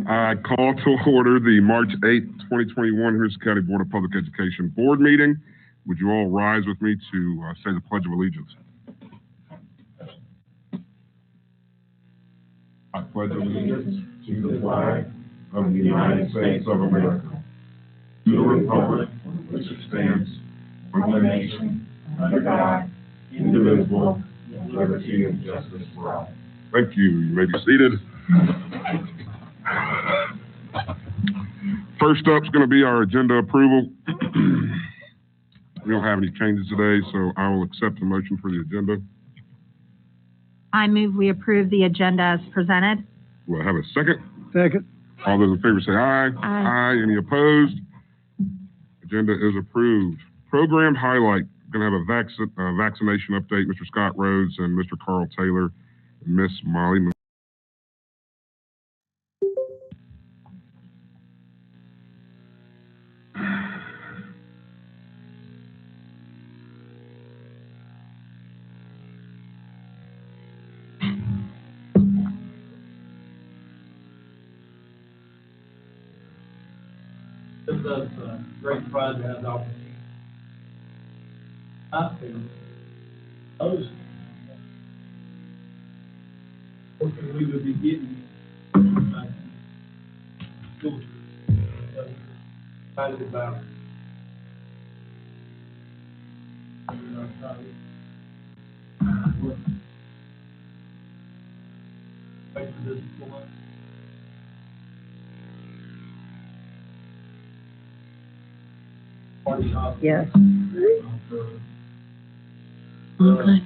I call to order the March 8th, 2021 Henderson County Board of Public Education Board meeting. Would you all rise with me to say the Pledge of Allegiance? I pledge allegiance to the flag of the United States of America, to the republic which stands one nation, under God, indivisible, with liberty and justice for all. Thank you. You may be seated. First up is going to be our agenda approval. We don't have any changes today, so I will accept the motion for the agenda. I move we approve the agenda as presented. Do I have a second? Second. All those in favor say aye. Aye. Any opposed? Agenda is approved. Program highlight. We're going to have a vaccination update. Mr. Scott Rhodes and Mr. Carl Taylor and Miss Molly. Gives us great pride to have the opportunity. I feel those hopefully we would be getting schools. Excited about it. Wait for this to pull up. Yes. Okay.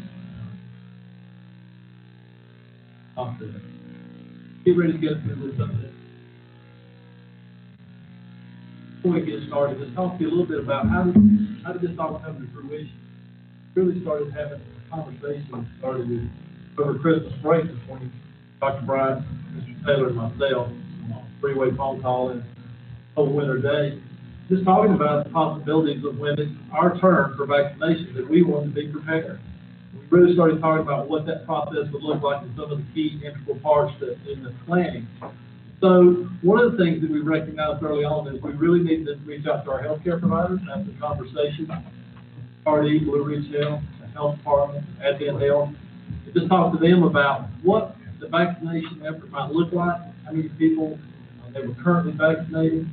Get ready to go through this subject. Before we get started, let's talk to you a little bit about how did this all come to fruition. Really started having a conversation, started with over Christmas break between Dr. Bryan, Mr. Taylor, and myself on a three-way phone call and whole winter day. Just talking about the possibilities of when it's our turn for vaccination, that we want to be prepared. We really started talking about what that process would look like and some of the key integral parts in the planning. So one of the things that we recognized early on is we really need to reach out to our healthcare providers and have the conversation. RD, Blue Ridge Health, the health department, Advent Health, and just talk to them about what the vaccination effort might look like, how many people they were currently vaccinating.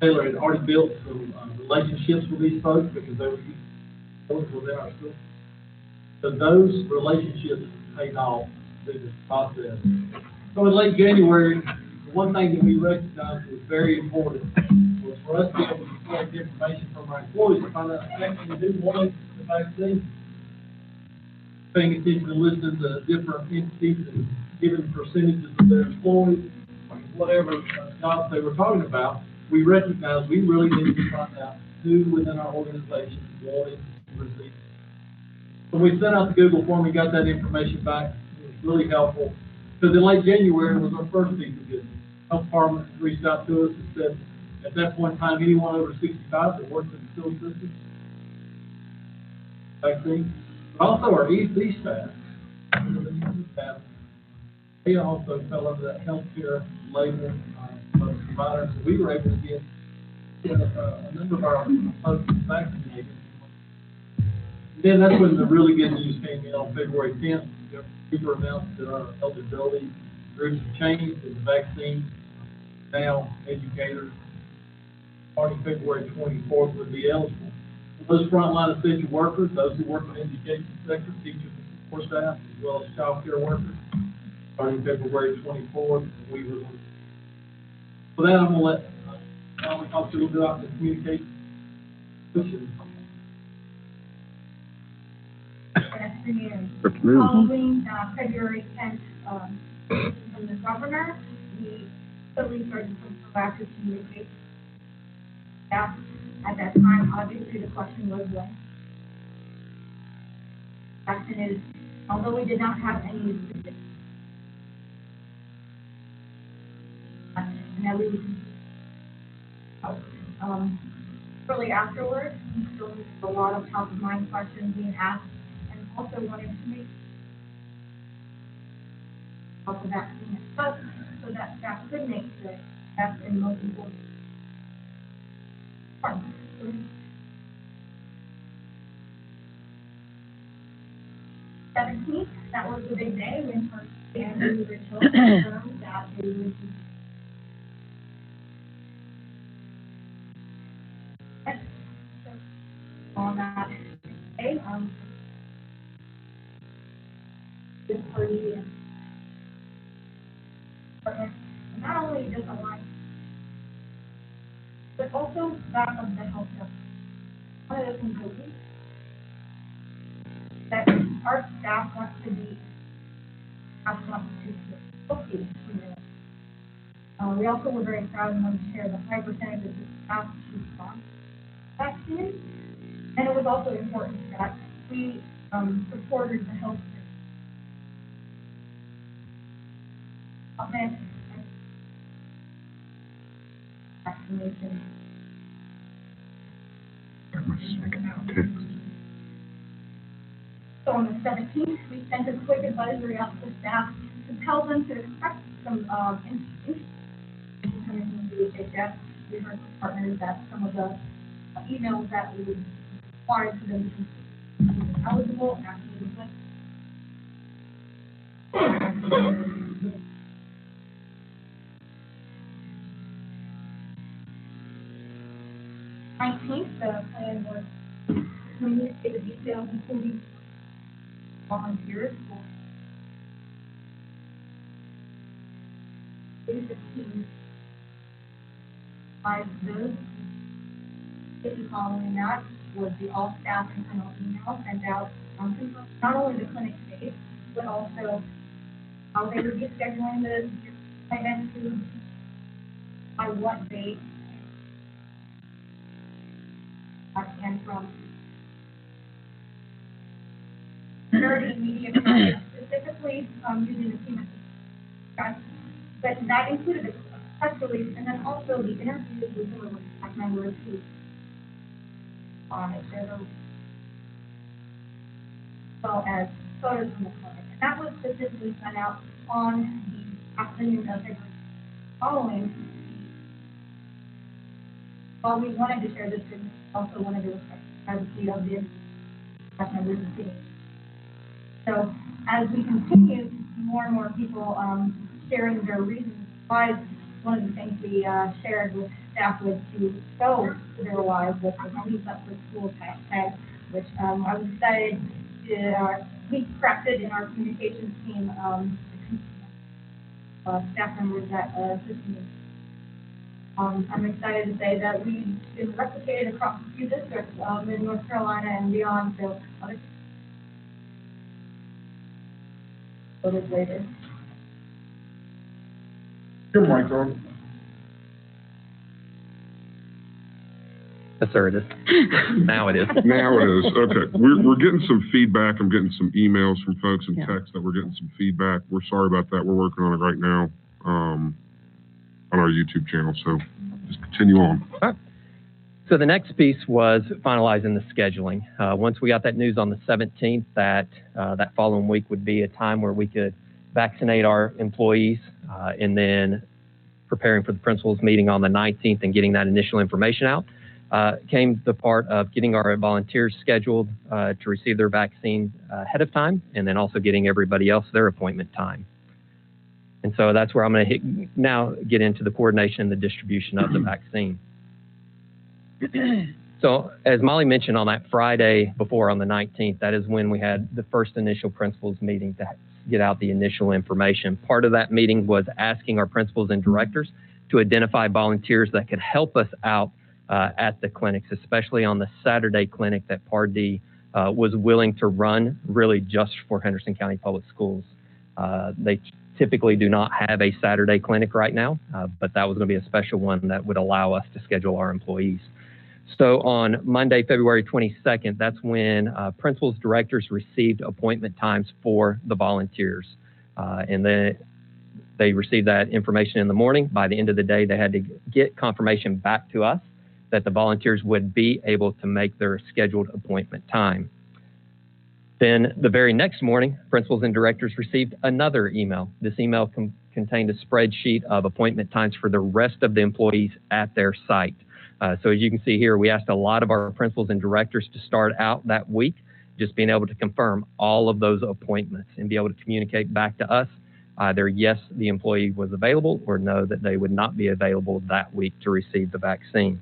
Taylor had already built some relationships with these folks because they were within our school. So those relationships paid off through this process. So in late January, the one thing that we recognized was very important was for us to be able to collect information from our employees to find out exactly who wanted the vaccine. Paying attention and listening to different entities and giving percentages of their employees, whatever jobs they were talking about. We recognized we really needed to find out who within our organization wanted to receive. So we sent out the Google form and got that information back. It was really helpful because in late January was our first piece of business. Health department reached out to us and said, at that point in time, anyone over 65 that works in the school system, vaccine, but also our EC staff, they also fell under that healthcare label. Providers, so we were able to get a number of our folks vaccinated. Then that's when the really good news came in on February 10th. We were announced that our eligibility groups have changed, and the vaccine now educators starting February 24th would be eligible. Those frontline essential workers, those who work in the education sector, teachers and support staff, as well as child care workers, starting February 24th, we were. For that, I'm going to let Alan talk to you a little bit about the communication. Good afternoon. Following February 10th from the governor, we quickly started some proactive communication. At that time, obviously, the question was when vaccine is, although we did not have any specific, and that we would shortly afterwards, we still had a lot of top of mind questions being asked, and also wanted to make about the vaccine itself. So so that staff could make the best and most important part. 17th, that was the big day when first and we were told that they would be. So, on that day, this party and not only just align, but also that of the health care. One of the things that our staff wants to be healthy. We also were very proud and wanted to share the high percentage of the staff who respond to vaccines. And it was also important that we supported the health care vaccination. So on the 17th, we sent a quick advisory out to staff to tell them to expect some information coming from the HHS. We heard from partners that some of the emails that we required for them to be eligible actually was 19th, the plan was to communicate the details, including volunteers for 15 5 those. If following that was the all staff internal email sent out not only the clinic dates, but also how they would be scheduling the events to by what date and from security media specifically using the team but that included a press release and then also the interviews with some of the staff members who shared as well as photos from the clinic. And that was specifically sent out on the afternoon of February following. While we wanted to share this, we also wanted to respect the privacy of the staff members and team. So as we continue, more and more people sharing their reasons why, one of the things we shared with staff was to go to their lives with the Keep Up for Schools hashtag, which I was excited to, we crafted in our communications team staff members that assist me. I'm excited to say that we've been replicated across a few districts in North Carolina and beyond, so other later. Your mic on. Yes, sir, it is. Now it is. Now it is. Okay. We're getting some feedback. I'm getting some emails from folks and Yeah. texts that we're getting some feedback. We're sorry about that. We're working on it right now on our YouTube channel. So just continue on. All right. So the next piece was finalizing the scheduling. Once we got that news on the 17th, that following week would be a time where we could vaccinate our employees, and then preparing for the principals meeting on the 19th and getting that initial information out. Came the part of getting our volunteers scheduled to receive their vaccine ahead of time, and then also getting everybody else their appointment time. And so that's where I'm going to now get into the coordination and the distribution of the vaccine. So as Molly mentioned, on that Friday before, on the 19th, that is when we had the first initial principals meeting to get out the initial information. Part of that meeting was asking our principals and directors to identify volunteers that could help us out at the clinics, especially on the Saturday clinic that Pardee was willing to run really just for Henderson County Public Schools. They typically do not have a Saturday clinic right now, but that was going to be a special one that would allow us to schedule our employees. So on Monday, February 22nd, that's when principals, directors received appointment times for the volunteers. And then they received that information in the morning. By the end of the day, they had to get confirmation back to us that the volunteers would be able to make their scheduled appointment time. Then the very next morning, principals and directors received another email. This email contained a spreadsheet of appointment times for the rest of the employees at their site. So as you can see here, we asked a lot of our principals and directors to start out that week just being able to confirm all of those appointments and be able to communicate back to us either yes, the employee was available, or no, that they would not be available that week to receive the vaccine.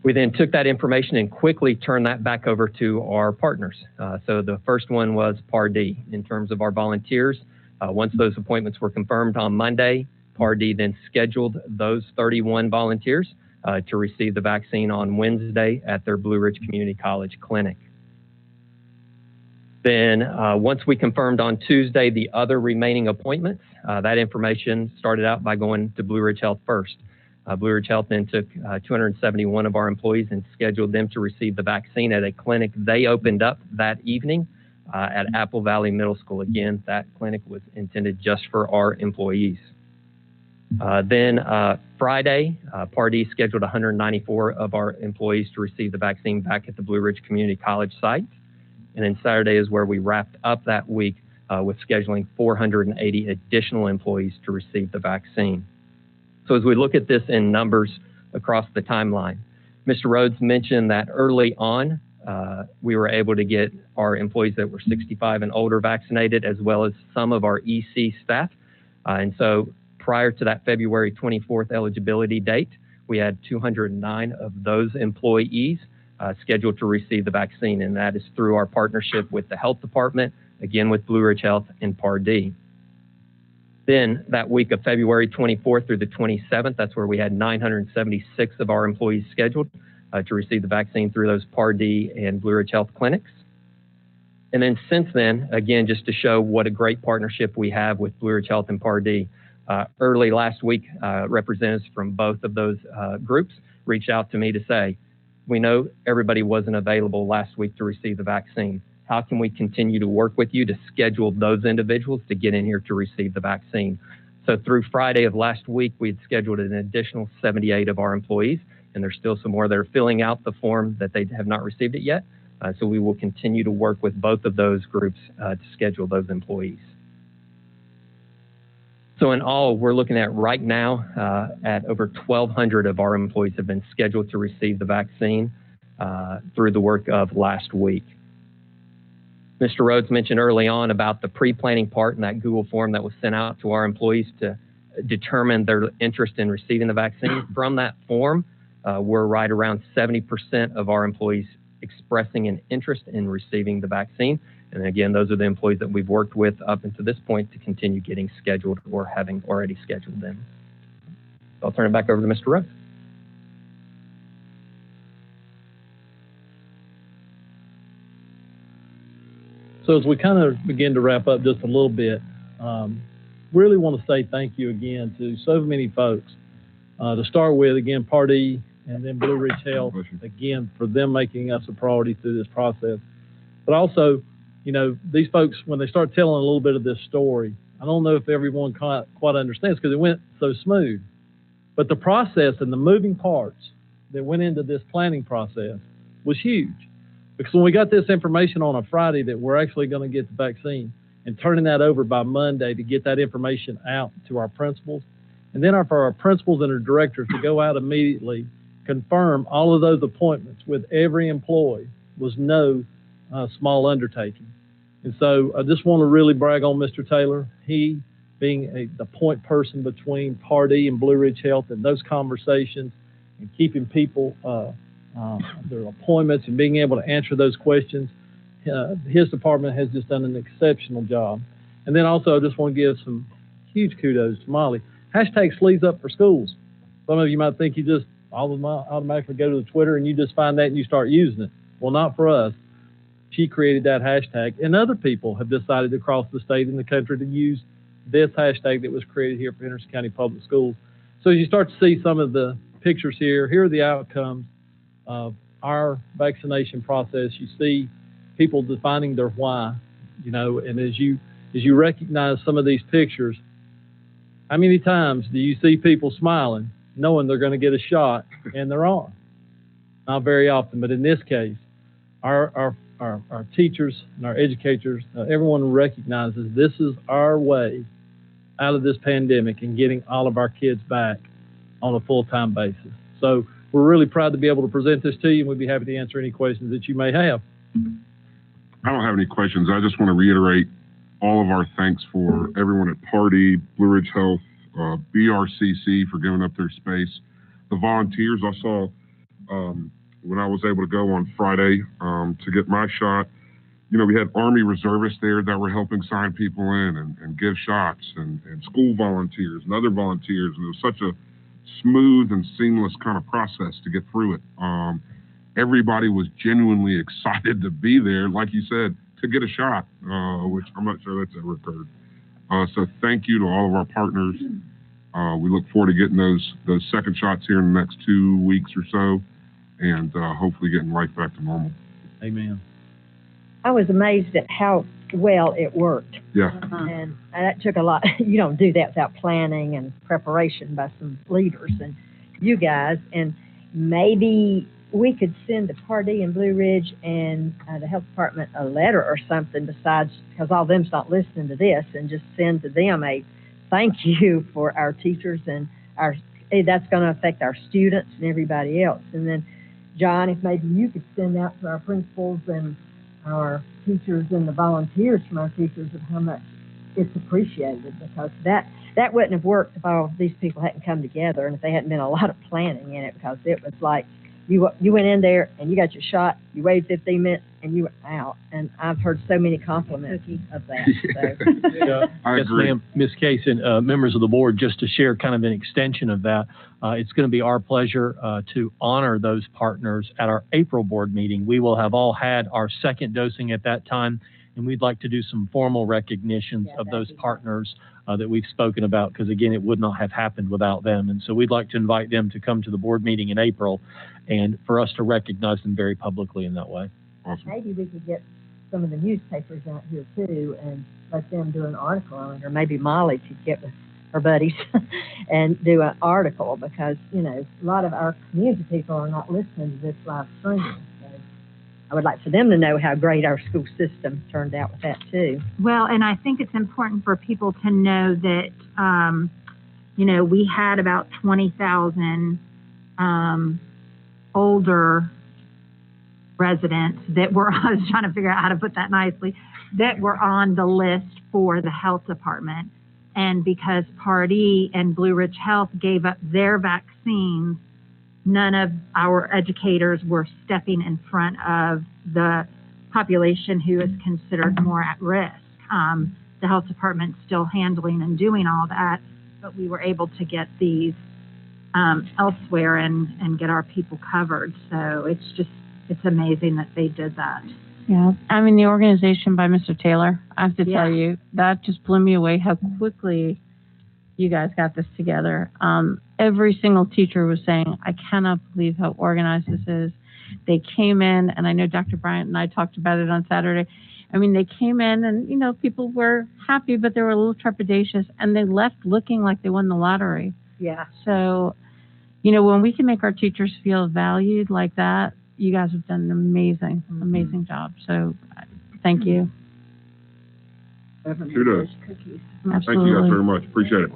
We then took that information and quickly turned that back over to our partners. So the first one was PAR-D. In terms of our volunteers, once those appointments were confirmed on Monday, PAR-D then scheduled those 31 volunteers to receive the vaccine on Wednesday at their Blue Ridge Community College clinic. Then once we confirmed on Tuesday the other remaining appointments, that information started out by going to Blue Ridge Health first. Blue Ridge Health then took 271 of our employees and scheduled them to receive the vaccine at a clinic they opened up that evening at Apple Valley Middle School. Again, that clinic was intended just for our employees. Then Friday, PAR-D scheduled 194 of our employees to receive the vaccine back at the Blue Ridge Community College site. And then Saturday is where we wrapped up that week with scheduling 480 additional employees to receive the vaccine. So as we look at this in numbers across the timeline, Mr. Rhodes mentioned that early on, we were able to get our employees that were 65 and older vaccinated, as well as some of our EC staff. And so prior to that February 24th eligibility date, we had 209 of those employees scheduled to receive the vaccine, and that is through our partnership with the health department, again with Blue Ridge Health and PAR-D. Then that week of February 24th through the 27th, that's where we had 976 of our employees scheduled to receive the vaccine through those PAR-D and Blue Ridge Health clinics. And then since then, again, just to show what a great partnership we have with Blue Ridge Health and PAR-D, early last week, representatives from both of those groups reached out to me to say, we know everybody wasn't available last week to receive the vaccine. How can we continue to work with you to schedule those individuals to get in here to receive the vaccine? So through Friday of last week, we had scheduled an additional 78 of our employees, and there's still some more that are filling out the form that they have not received it yet. So we will continue to work with both of those groups to schedule those employees. So in all, we're looking at right now at over 1,200 of our employees have been scheduled to receive the vaccine through the work of last week. Mr. Rhodes mentioned early on about the pre-planning part in that Google form that was sent out to our employees to determine their interest in receiving the vaccine. From that form, we're right around 70% of our employees expressing an interest in receiving the vaccine. And again, those are the employees that we've worked with up until this point to continue getting scheduled or having already scheduled them. So I'll turn it back over to Mr. Rhodes. So as we kind of begin to wrap up just a little bit, really want to say thank you again to so many folks. To start with, again, PAR-D and then Blue Ridge Health, again, for them making us a priority through this process. But also, you know, these folks, when they start telling a little bit of this story, I don't know if everyone quite understands because it went so smooth. But the process and the moving parts that went into this planning process was huge. Because when we got this information on a Friday that we're actually going to get the vaccine and turning that over by Monday to get that information out to our principals, and then for our principals and our directors to go out immediately, confirm all of those appointments with every employee was no small undertaking. And so I just want to really brag on Mr. Taylor. He being the point person between PAR-D and Blue Ridge Health and those conversations and keeping people their appointments and being able to answer those questions. His department has just done an exceptional job. And then also I just want to give some huge kudos to Molly. Hashtag Sleeves Up for Schools. Some of you might think you just automatically go to the Twitter and you just find that and you start using it. Well, not for us. She created that hashtag, and other people have decided across the state and the country to use this hashtag that was created here for Henderson County Public Schools. So as you start to see some of the pictures here are the outcomes of our vaccination process. You see people defining their why, you know, and as you recognize some of these pictures, how many times do you see people smiling, knowing they're going to get a shot and they're on? Not very often, but in this case, our teachers and our educators, everyone recognizes this is our way out of this pandemic and getting all of our kids back on a full-time basis. So we're really proud to be able to present this to you, and we'd be happy to answer any questions that you may have. I don't have any questions. I just want to reiterate all of our thanks for everyone at Pardee, Blue Ridge Health, BRCC for giving up their space. The volunteers I saw when I was able to go on Friday to get my shot. You know, we had Army reservists there that were helping sign people in and give shots, and school volunteers and other volunteers. And it was such a smooth and seamless kind of process to get through it. Everybody was genuinely excited to be there, like you said, to get a shot, which I'm not sure that's ever occurred. So thank you to all of our partners. We look forward to getting those second shots here in the next 2 weeks or so, and hopefully getting life back to normal. Amen. I was amazed at how well it worked. Yeah. And that took a lot. You don't do that without planning and preparation by some leaders and you guys. And maybe we could send to Pardee and Blue Ridge and the health department a letter or something besides, because all of them's not listening to this, and just send to them a thank you for our teachers and that's going to affect our students and everybody else. And then, John, if maybe you could send out to our principals and our teachers and the volunteers from our teachers of how much it's appreciated, because that wouldn't have worked if all these people hadn't come together and if they hadn't been a lot of planning in it, because it was like you went in there and you got your shot, you waited 15 minutes and you were out. And I've heard so many compliments of that. So. I Yes, agree. ma'am. Ms. Case and members of the board, just to share kind of an extension of that, it's going to be our pleasure to honor those partners at our April board meeting. We will have all had our second dosing at that time, and we'd like to do some formal recognitions of those partners that we've spoken about, because, again, it would not have happened without them. And so we'd like to invite them to come to the board meeting in April and for us to recognize them very publicly in that way. Awesome. Maybe we could get some of the newspapers out here too and let them do an article on it, or maybe Molly could get with her buddies and do an article, because, you know, a lot of our community people are not listening to this live streaming. So I would like for them to know how great our school system turned out with that too. Well, and I think it's important for people to know that, you know, we had about 20,000 older residents that were, I was trying to figure out how to put that nicely, that were on the list for the health department. And because Pardee and Blue Ridge Health gave up their vaccines, none of our educators were stepping in front of the population who is considered more at risk. The health department's still handling and doing all that, but we were able to get these elsewhere and get our people covered. So it's amazing that they did that. Yeah, I mean, the organization by Mr. Taylor, I have to Yeah. tell you, that just blew me away how quickly you guys got this together. Every single teacher was saying, I cannot believe how organized this is. They came in, and I know Dr. Bryant and I talked about it on Saturday. I mean, they came in and, you know, people were happy, but they were a little trepidatious, and they left looking like they won the lottery. Yeah. So, you know, when we can make our teachers feel valued like that, you guys have done an amazing job. So thank you. Kudos. Absolutely. Thank you guys very much. Appreciate it.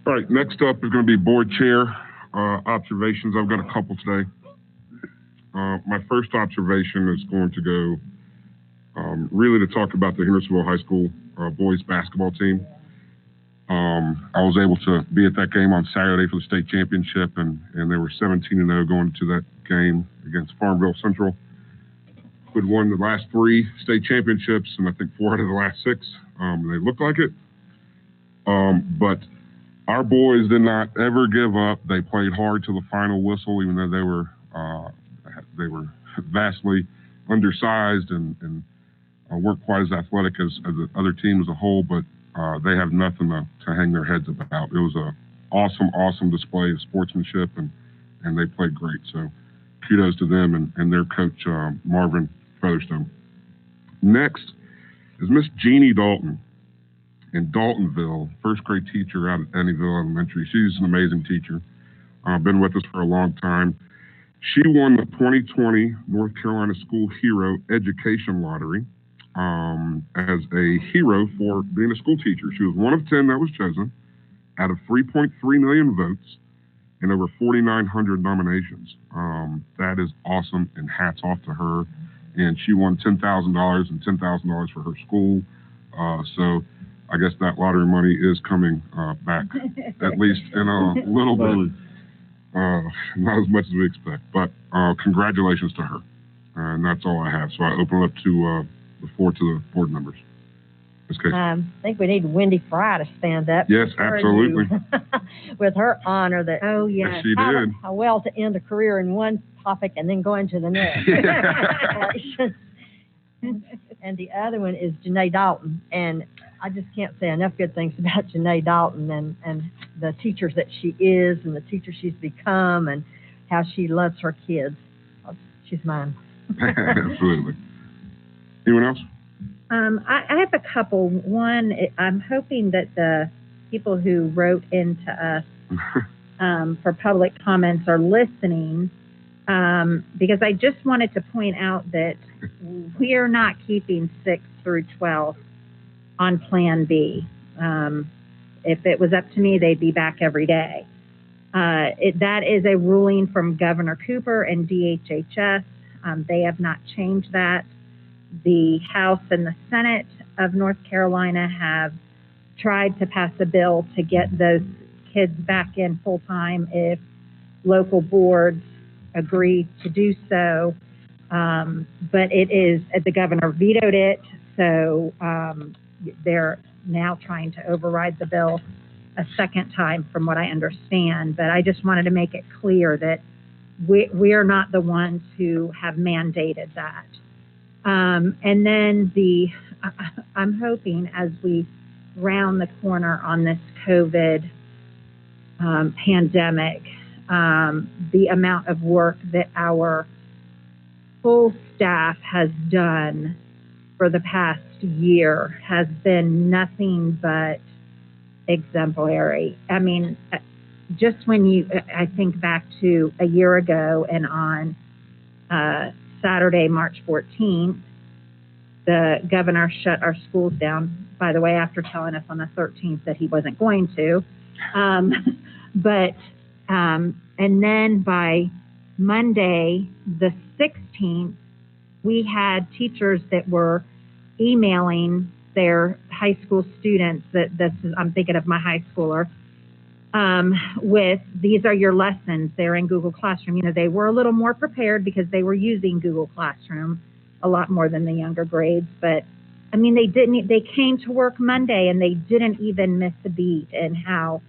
All right, next up is going to be board chair observations. I've got a couple today. My first observation is going to go really to talk about the Hendersonville High School boys basketball team. I was able to be at that game on Saturday for the state championship, and they were 17-0 going into that game against Farmville Central, who had won the last 3 state championships, and I think 4 out of the last 6. They looked like it. But our boys did not ever give up. They played hard to the final whistle, even though they were vastly undersized and weren't quite as athletic as the other team as a whole, but they have nothing to hang their heads about. It was a awesome display of sportsmanship, and they played great. So kudos to them and their coach, Marvin Featherstone. Next is Miss Jeannie Dalton in Daltonville, first grade teacher out at Dennyville Elementary. She's an amazing teacher. Been with us for a long time. She won the 2020 North Carolina School Hero Education Lottery. as a hero for being a school teacher. She was one of 10 that was chosen out of 3.3 million votes and over 4,900 nominations. That is awesome, and hats off to her. And she won $10,000 and $10,000 for her school. So I guess that lottery money is coming back, at least in a little bit. Not as much as we expect, but congratulations to her. And that's all I have. So I open it up to the floor to the board members. Ms. Casey. I think we need Wendy Fry to stand up. Yes, For absolutely. you. With her honor that. Oh, Yes, yes. she did. How well to end a career in one topic and then go into the next. Congratulations. And the other one is Janae Dalton. And I just can't say enough good things about Janae Dalton and the teachers that she is and the teacher she's become and how she loves her kids. She's mine. Absolutely. Anyone else? I have a couple. One, I'm hoping that the people who wrote into us for public comments are listening, because I just wanted to point out that we are not keeping 6 through 12 on Plan B. If it was up to me, they'd be back every day. That is a ruling from Governor Cooper and DHHS. They have not changed that. The House and the Senate of North Carolina have tried to pass a bill to get those kids back in full time if local boards agree to do so. But it is, the governor vetoed it, so they're now trying to override the bill a second time from what I understand. But I just wanted to make it clear that we are not the ones who have mandated that. And then I'm hoping as we round the corner on this COVID pandemic, the amount of work that our full staff has done for the past year has been nothing but exemplary. I mean, just when I think back to a year ago and on Saturday, March 14th, the governor shut our schools down, by the way, after telling us on the 13th that he wasn't going to. And then by Monday, the 16th, we had teachers that were emailing their high school students, I'm thinking of my high schooler, with these are your lessons. They're in Google Classroom. You know, they were a little more prepared because they were using Google Classroom a lot more than the younger grades. But I mean, they came to work Monday and they didn't even miss a beat, and how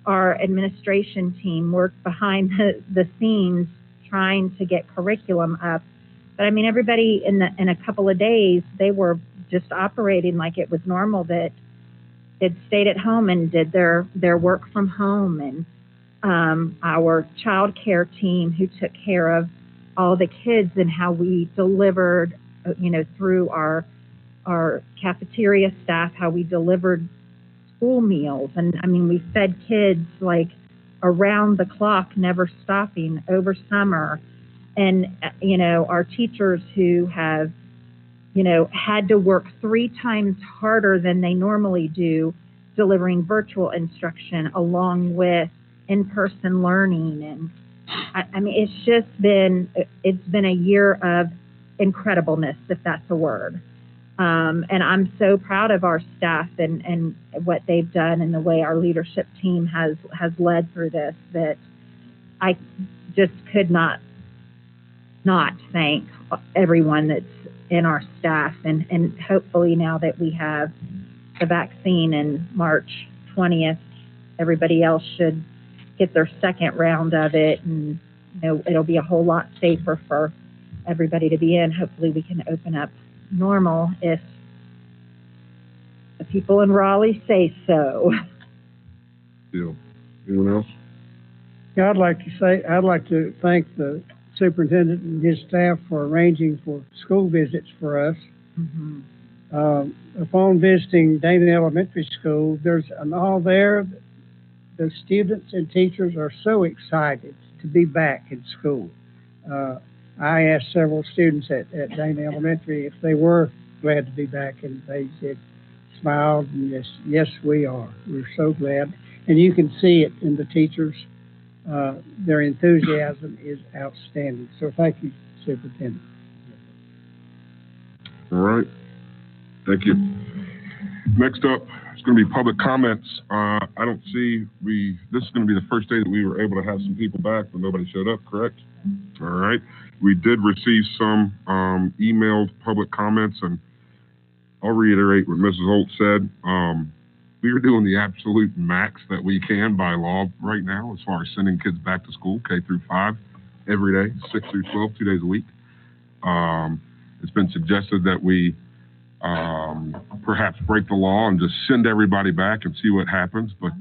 our administration team worked behind the scenes trying to get curriculum up. But I mean, everybody in a couple of days, they were just operating like it was normal, that they'd stayed at home and did their work from home. And our child care team who took care of all the kids, and how we delivered, through our cafeteria staff, how we delivered school meals. And I mean, we fed kids like around the clock, never stopping over summer. And, our teachers who have, had to work 3 times harder than they normally do, delivering virtual instruction along with in-person learning. And I mean, it's been a year of incredibleness, if that's a word. And I'm so proud of our staff and what they've done, and the way our leadership team has led through this, that I just could not thank everyone that's in our staff. And hopefully now that we have the vaccine in March 20th, everybody else should get their second round of it, and it'll be a whole lot safer for everybody to be in. Hopefully we can open up normal if the people in Raleigh say so. Deal. Anyone else? Yeah, I'd like to thank the superintendent and his staff for arranging for school visits for us. Mm-hmm. Upon visiting Dana Elementary School, there's an all there. The students and teachers are so excited to be back in school. I asked several students at Dana Elementary if they were glad to be back, and they said, smiled, and yes, we are. We're so glad. And you can see it in the teachers. Their enthusiasm is outstanding. So thank you, Superintendent. All right. Thank you. Next up, it's going to be public comments. I don't see, this is going to be the first day that we were able to have some people back, but nobody showed up, correct? All right. We did receive some emailed public comments, and I'll reiterate what Mrs. Holt said. We are doing the absolute max that we can by law right now as far as sending kids back to school, K through 5, every day, 6 through 12, 2 days a week. It's been suggested that we perhaps break the law and just send everybody back and see what happens. But,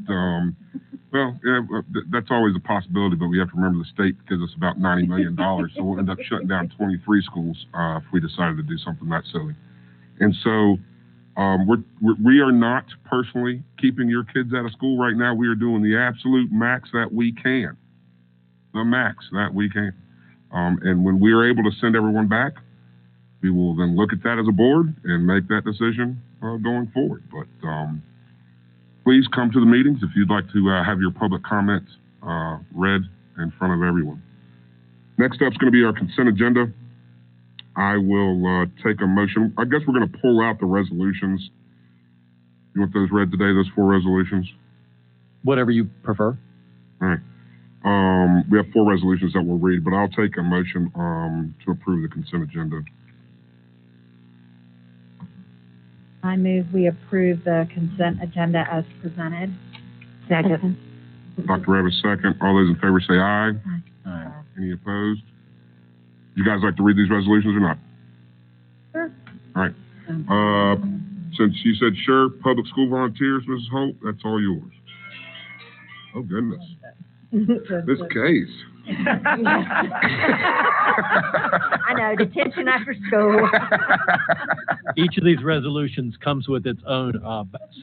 that's always a possibility, but we have to remember the state gives us about $90 million, so we'll end up shutting down 23 schools if we decided to do something that silly. And so we are not personally keeping your kids out of school right now. We are doing the absolute max that we can. The max that we can. And when we are able to send everyone back, we will then look at that as a board and make that decision going forward. But please come to the meetings if you'd like to have your public comments read in front of everyone. Next up is going to be our consent agenda. I will take a motion. I guess we're going to pull out the resolutions. You want those read today, those 4 resolutions? Whatever you prefer. All right. We have 4 resolutions that we'll read, but I'll take a motion to approve the consent agenda. I move we approve the consent agenda as presented. Second. Dr. Revis, second. All those in favor say aye. Aye. Any opposed? You guys like to read these resolutions or not? Sure. All right. Since you said sure, public school volunteers, Mrs. Holt, that's all yours. Oh, goodness. This case. I know, detention after school. Each of these resolutions comes with its own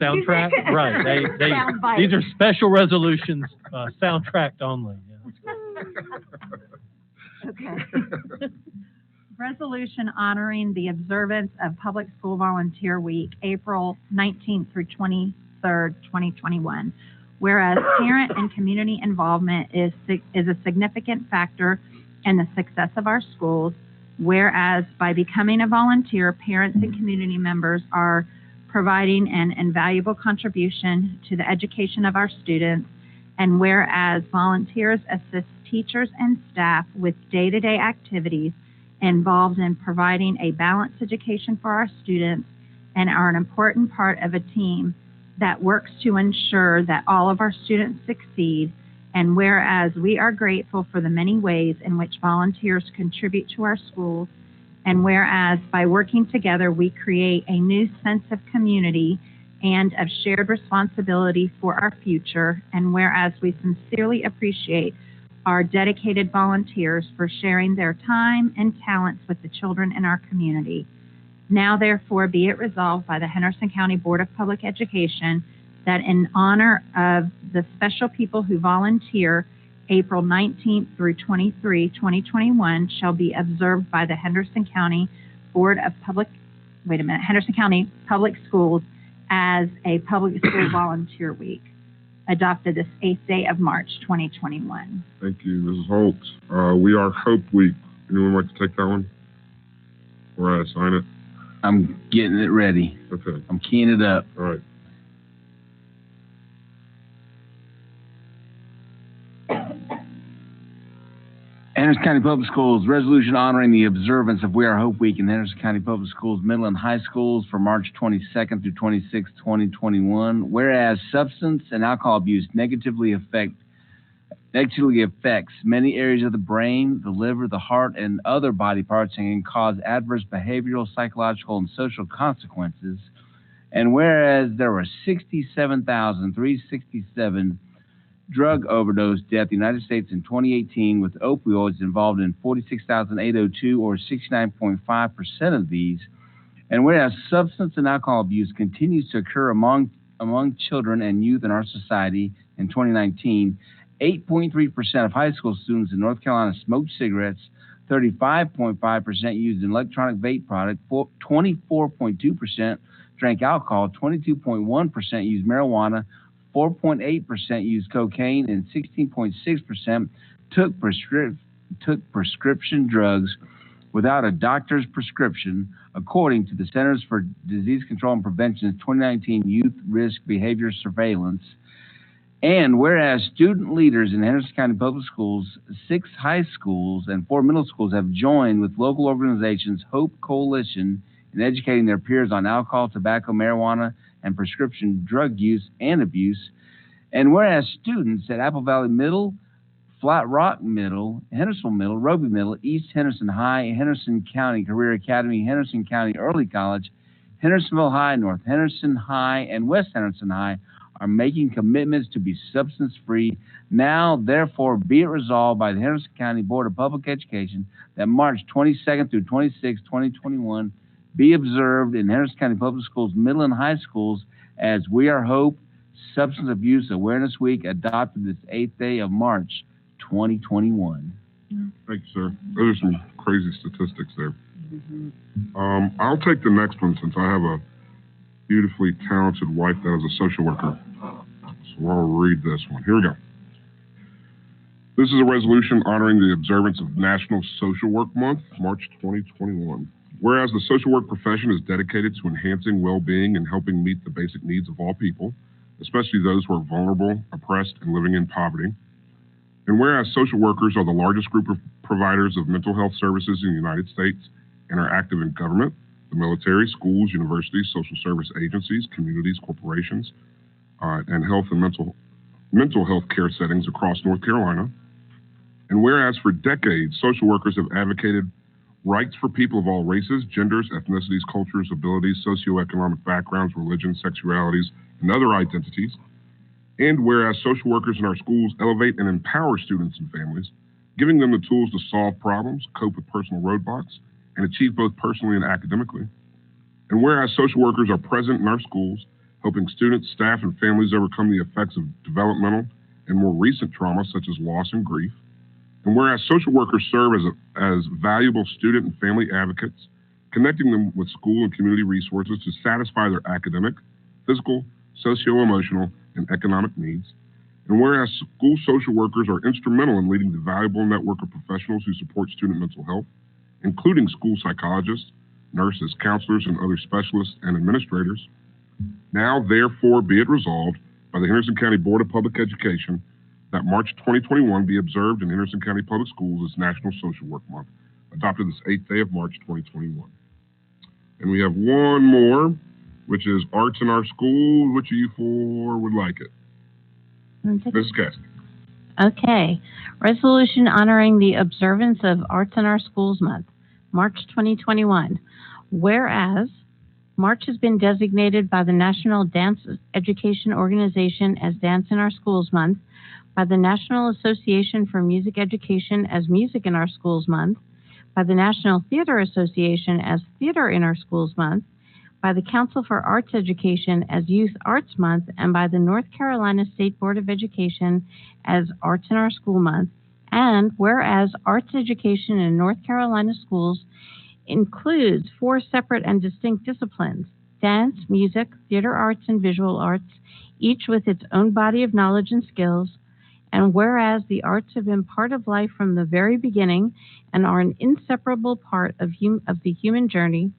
soundtrack. Right. These are special resolutions, soundtracked only. Yeah. Okay. Resolution honoring the observance of Public School Volunteer Week, April 19th through 23rd, 2021. Whereas parent and community involvement is a significant factor in the success of our schools, whereas by becoming a volunteer, parents and community members are providing an invaluable contribution to the education of our students, and whereas volunteers assist teachers and staff with day-to-day activities involved in providing a balanced education for our students and are an important part of a team that works to ensure that all of our students succeed, and whereas we are grateful for the many ways in which volunteers contribute to our schools, and whereas by working together we create a new sense of community and of shared responsibility for our future, and whereas we sincerely appreciate our dedicated volunteers for sharing their time and talents with the children in our community. Now, therefore, be it resolved by the Henderson County Board of Public Education that in honor of the special people who volunteer, April 19th through 23, 2021, shall be observed by the Henderson County Henderson County Public Schools as a Public School Volunteer Week, adopted this 8th day of March, 2021. Thank you, Mrs. Holt. We are Hope Week. Anyone like to take that one? Or I sign it? I'm getting it ready. Okay. I'm keying it up. All right. Henderson County Public Schools resolution honoring the observance of We Are Hope Week in Henderson County Public Schools middle and high schools from March 22nd through 26th, 2021. Whereas substance and alcohol abuse negatively affects many areas of the brain, the liver, the heart, and other body parts, and can cause adverse behavioral, psychological, and social consequences. And whereas there were 67,367 drug overdose deaths in the United States in 2018, with opioids involved in 46,802, or 69.5% of these. And whereas substance and alcohol abuse continues to occur among children and youth in our society in 2019, 8.3% of high school students in North Carolina smoked cigarettes, 35.5% used an electronic vape product, 24.2% drank alcohol, 22.1% used marijuana, 4.8% used cocaine, and 16.6% took prescription drugs without a doctor's prescription, according to the Centers for Disease Control and Prevention's 2019 Youth Risk Behavior Surveillance. And whereas student leaders in Henderson County Public Schools, 6 high schools, and 4 middle schools have joined with local organizations Hope Coalition in educating their peers on alcohol, tobacco, marijuana, and prescription drug use and abuse. And whereas students at Apple Valley Middle, Flat Rock Middle, Hendersonville Middle, Roby Middle, East Henderson High, Henderson County Career Academy, Henderson County Early College, Hendersonville High, North Henderson High, and West Henderson High are making commitments to be substance-free. Now, therefore, be it resolved by the Henderson County Board of Public Education that March 22nd through 26, 2021, be observed in Henderson County Public Schools, middle and high schools as We Are Hope Substance Abuse Awareness Week, adopted this 8th day of March 2021. Thank you, sir. Those are some crazy statistics there. I'll take the next one since I have a beautifully talented wife that is a social worker. So I'll read this one. Here we go. This is a resolution honoring the observance of National Social Work Month, March 2021. Whereas the social work profession is dedicated to enhancing well-being and helping meet the basic needs of all people, especially those who are vulnerable, oppressed, and living in poverty. And whereas social workers are the largest group of providers of mental health services in the United States and are active in government, the military, schools, universities, social service agencies, communities, corporations, and health and mental health care settings across North Carolina. And whereas for decades, social workers have advocated rights for people of all races, genders, ethnicities, cultures, abilities, socioeconomic backgrounds, religions, sexualities, and other identities. And whereas social workers in our schools elevate and empower students and families, giving them the tools to solve problems, cope with personal roadblocks, and achieve both personally and academically. And whereas social workers are present in our schools, helping students, staff, and families overcome the effects of developmental and more recent trauma such as loss and grief. And whereas social workers serve as valuable student and family advocates, connecting them with school and community resources to satisfy their academic, physical, socio-emotional, and economic needs. And whereas school social workers are instrumental in leading the valuable network of professionals who support student mental health, including school psychologists, nurses, counselors, and other specialists and administrators. Now, therefore, be it resolved by the Henderson County Board of Public Education that March 2021 be observed in Henderson County Public Schools as National Social Work Month, adopted this 8th day of March 2021. And we have one more, which is Arts in Our Schools. Which of you four would like it? Mrs. Cassidy. Okay. Resolution honoring the observance of Arts in Our Schools Month, March 2021. Whereas March has been designated by the National Dance Education Organization as Dance in Our Schools Month, by the National Association for Music Education as Music in Our Schools Month, by the National Theater Association as Theater in Our Schools Month, by the Council for Arts Education as Youth Arts Month, and by the North Carolina State Board of Education as Arts in Our School Month. And whereas arts education in North Carolina schools includes 4 separate and distinct disciplines: dance, music, theater arts, and visual arts, each with its own body of knowledge and skills. And whereas the arts have been part of life from the very beginning and are an inseparable part of the human journey,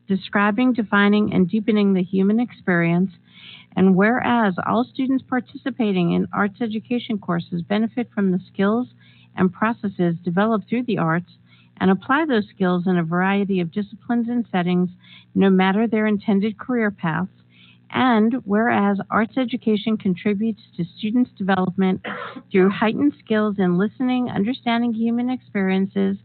describing, defining, and deepening the human experience. And whereas all students participating in arts education courses benefit from the skills and processes developed through the arts and apply those skills in a variety of disciplines and settings, no matter their intended career paths. And whereas arts education contributes to students' development through heightened skills in listening, understanding human experiences,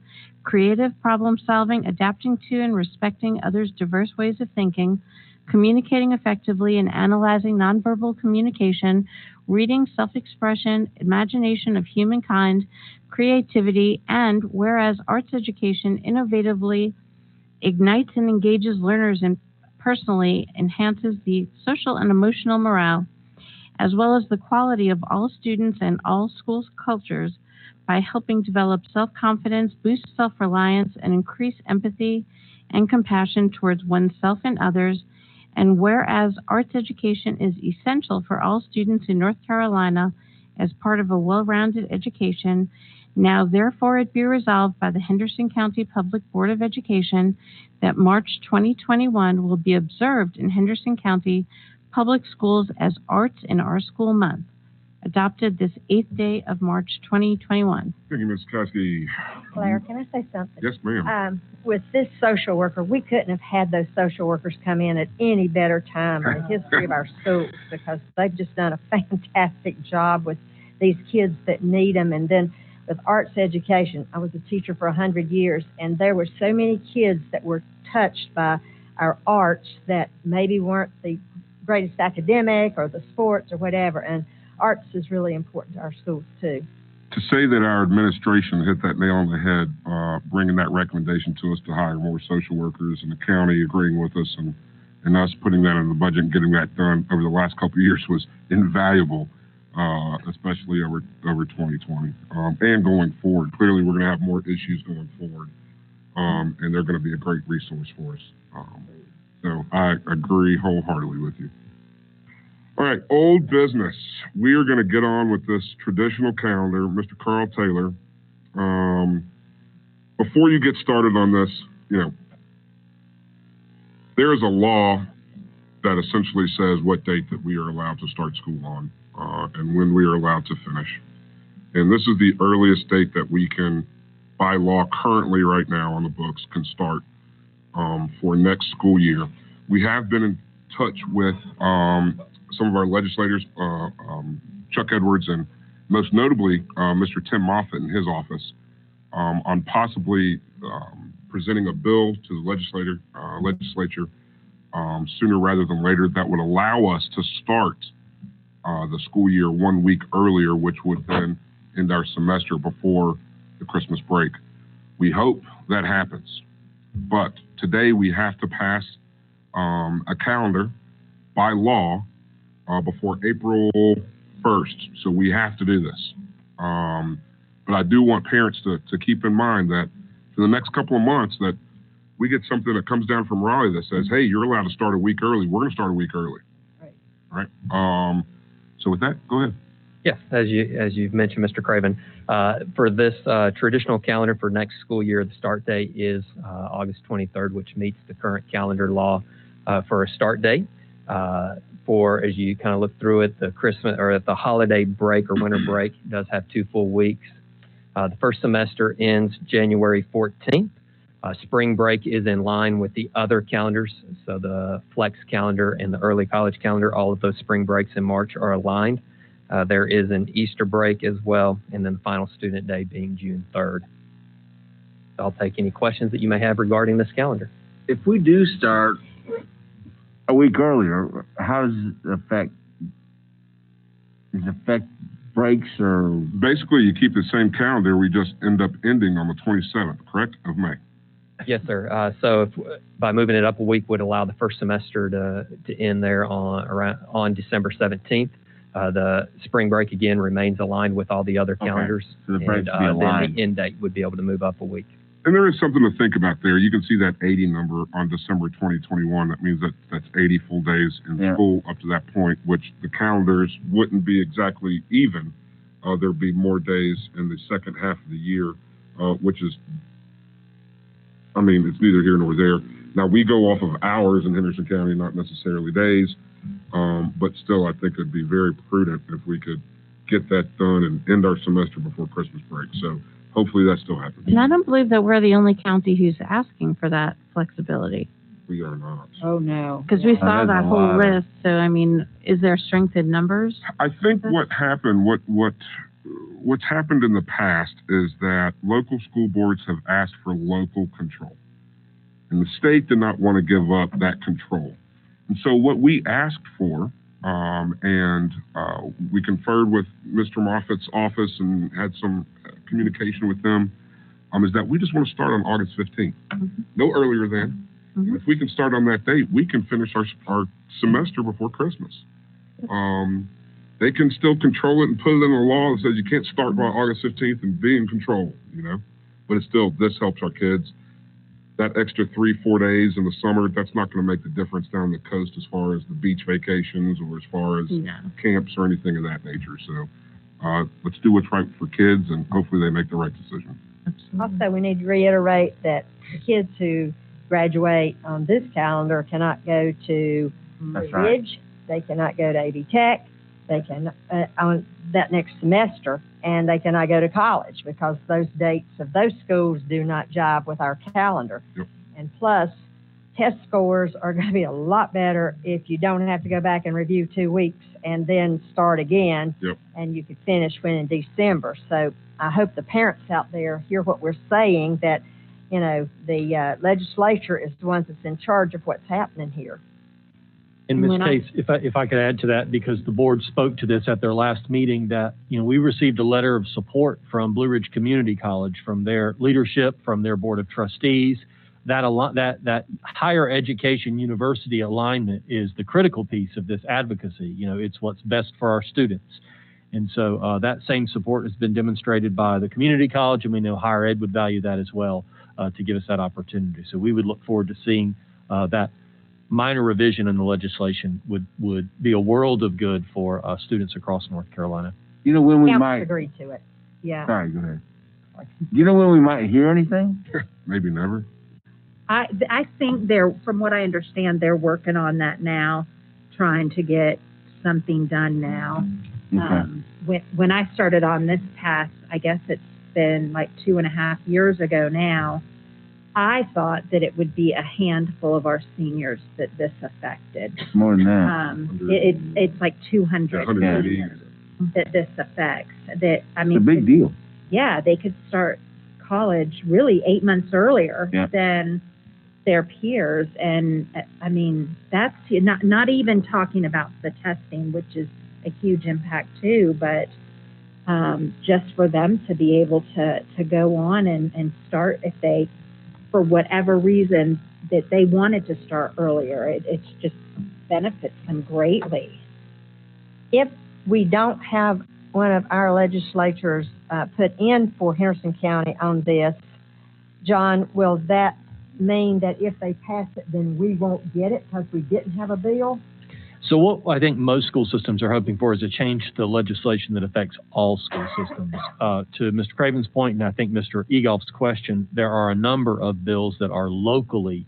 creative problem solving, adapting to and respecting others' diverse ways of thinking, communicating effectively and analyzing nonverbal communication, reading, self-expression, imagination of humankind, creativity, and whereas arts education innovatively ignites and engages learners and personally enhances the social and emotional morale, as well as the quality of all students and all schools' cultures by helping develop self-confidence, boost self-reliance, and increase empathy and compassion towards oneself and others. And whereas arts education is essential for all students in North Carolina as part of a well-rounded education, now therefore it be resolved by the Henderson County Public Board of Education that March 2021 will be observed in Henderson County Public Schools as Arts in Our School Month, adopted this 8th day of March 2021. Thank you, Ms. Koski. Claire, can I say something? Yes, ma'am. With this social worker, we couldn't have had those social workers come in at any better time in the history of our schools, because they've just done a fantastic job with these kids that need them. And then with arts education, I was a teacher for 100 years, and there were so many kids that were touched by our arts that maybe weren't the greatest academic or the sports or whatever. And arts is really important to our schools too. To say that our administration hit that nail on the head, bringing that recommendation to us to hire more social workers, and the county agreeing with us, and us putting that in the budget and getting that done over the last couple of years was invaluable, especially over 2020 and going forward. Clearly, we're going to have more issues going forward, and they're going to be a great resource for us. So I agree wholeheartedly with you. All right, old business. We are going to get on with this traditional calendar. Mr. Carl Taylor, before you get started on this, there is a law that essentially says what date that we are allowed to start school on and when we are allowed to finish. And this is the earliest date that we can, by law currently right now on the books, can start for next school year. We have been in touch with some of our legislators, Chuck Edwards, and most notably Mr. Tim Moffitt in his office, on possibly presenting a bill to the legislature sooner rather than later that would allow us to start the school year 1 week earlier, which would then end our semester before the Christmas break. We hope that happens. But today we have to pass a calendar by law before April 1st. So we have to do this. But I do want parents to keep in mind that for the next couple of months that we get something that comes down from Raleigh that says, hey, you're allowed to start a week early. We're going to start a week early. Right. All right. So with that, go ahead. Yes, as you've mentioned, Mr. Craven, for this traditional calendar for next school year, the start date is August 23rd, which meets the current calendar law for a start date. For, as you kind of look through it, the Christmas or the holiday break or winter break does have 2 full weeks. The first semester ends January 14th. Spring break is in line with the other calendars. So the flex calendar and the early college calendar, all of those spring breaks in March are aligned. There is an Easter break as well, and then the final student day being June 3rd. So I'll take any questions that you may have regarding this calendar. If we do start a week earlier, how does it affect? Does it affect breaks or? Basically, you keep the same calendar. We just end up ending on the 27th, correct, of May. Yes, sir. So if, by moving it up a week would allow the first semester to end there on December 17th. The spring break, again, remains aligned with all the other calendars. Okay. So the breaks be then aligned. the end date would be able to move up a week. And there is something to think about there. You can see that 80 number on December 2021. That means that that's 80 full days in school up to that point, which the calendars wouldn't be exactly even. There'd be more days in the second half of the year, which is, I mean, it's neither here nor there. Now, we go off of hours in Henderson County, not necessarily days, but still, I think it'd be very prudent if we could get that done and end our semester before Christmas break. So hopefully that still happens. And I don't believe that we're the only county who's asking for that flexibility. We are not. Oh, no. Because we saw That's that a whole lot. list. So, I mean, is there strength in numbers? I think what happened, what's happened in the past is that local school boards have asked for local control. And the state did not want to give up that control. And so what we asked for, and we conferred with Mr. Moffitt's office and had some communication with them, is that we just want to start on August 15th. Mm-hmm. No earlier than. Mm-hmm. If we can start on that date, we can finish our semester before Christmas. they can still control it and put it in a law that says you can't start by August 15th and be in control, you know? But it's still, this helps our kids. That extra 3-4 days in the summer, that's not going to make the difference down the coast as far as the beach vacations or as far as camps or anything of that nature. So let's do what's right for kids, and hopefully they make the right decision. Also, we need to reiterate that the kids who graduate on this calendar cannot go to That's Blue right. Ridge. They cannot go to AV Tech. They can, on that next semester, and they cannot go to college because those dates of those schools do not jive with our calendar. Yep. And plus, test scores are going to be a lot better if you don't have to go back and review 2 weeks and then start again. Yep. And you could finish when in December. So I hope the parents out there hear what we're saying, that, you know, the legislature is the ones that's in charge of what's happening here. In Ms. When I- Case, if I could add to that, because the board spoke to this at their last meeting, that, you know, we received a letter of support from Blue Ridge Community College, from their leadership, from their board of trustees. That higher education university alignment is the critical piece of this advocacy. You know, it's what's best for our students. And so that same support has been demonstrated by the community college, and we know higher ed would value that as well, to give us that opportunity. So we would look forward to seeing that minor revision in the legislation would be a world of good for students across North Carolina. You know when we Council might, agreed to it. Yeah. sorry, go ahead. You know when we might hear anything? Maybe never. I think from what I understand, they're working on that now, trying to get something done now. Okay. When I started on this path, I guess it's been like 2.5 years ago now, I thought that it would be a handful of our seniors that this affected. More than that. It's like 200 180. that this affects. That, I It's mean, a big deal. yeah, they could start college really 8 months earlier Yeah. than their peers. And I mean, that's not even talking about the testing, which is a huge impact too, but just for them to be able to go on and start if they, for whatever reason, that they wanted to start earlier. It's just benefits them greatly. If we don't have one of our legislatures put in for Henderson County on this, John, will that mean that if they pass it, then we won't get it because we didn't have a bill? So what I think most school systems are hoping for is a change to the legislation that affects all school systems. To Mr. Craven's point, and I think Mr. Egolf's question, there are a number of bills that are locally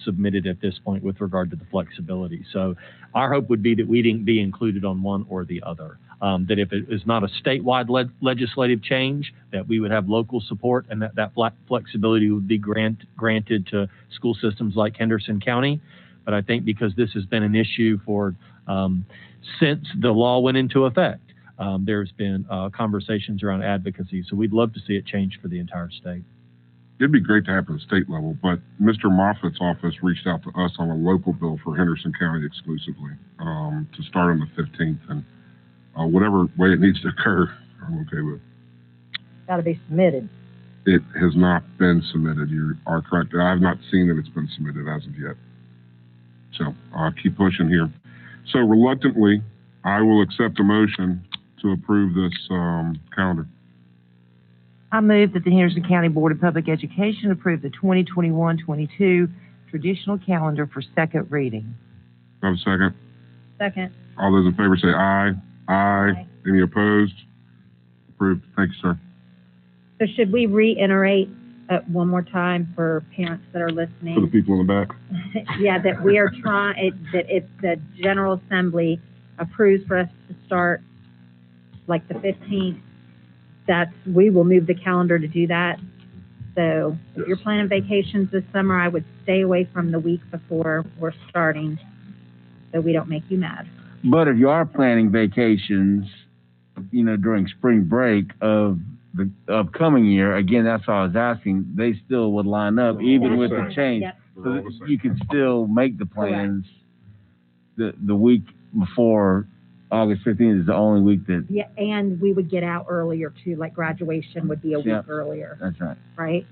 submitted at this point with regard to the flexibility. So our hope would be that we didn't be included on one or the other. That if it is not a statewide legislative change, that we would have local support, and that flexibility would be granted to school systems like Henderson County. But I think because this has been an issue for since the law went into effect, there's been conversations around advocacy. So we'd love to see it change for the entire state. It'd be great to have it at the state level, but Mr. Moffitt's office reached out to us on a local bill for Henderson County exclusively to start on the 15th. And whatever way it needs to occur, I'm okay with. Got to be submitted. It has not been submitted. You are correct. I have not seen that it's been submitted as of yet. So I'll keep pushing here. So reluctantly, I will accept a motion to approve this calendar. I move that the Henderson County Board of Public Education approve the 2021-22 traditional calendar for second reading. Do I have a second? Second. All those in favor say aye. Aye. Any opposed? Approved. Thank you, sir. So should we reiterate one more time for parents that are For the listening? people in the back. Yeah, that we are that if the General Assembly approves for us to start like the 15th, we will move the calendar to do that. So if you're planning vacations this summer, I would stay away from the week before we're starting so we don't make you mad. But if you are planning vacations, you know, during spring break of the upcoming year, again, that's all I was asking, they still would line up even with the change. Yep. So that you can still make the plans the week before August 15th is the only week that, Yeah, and we would get out earlier too, like graduation would be a Yeah. week earlier, that's right. right?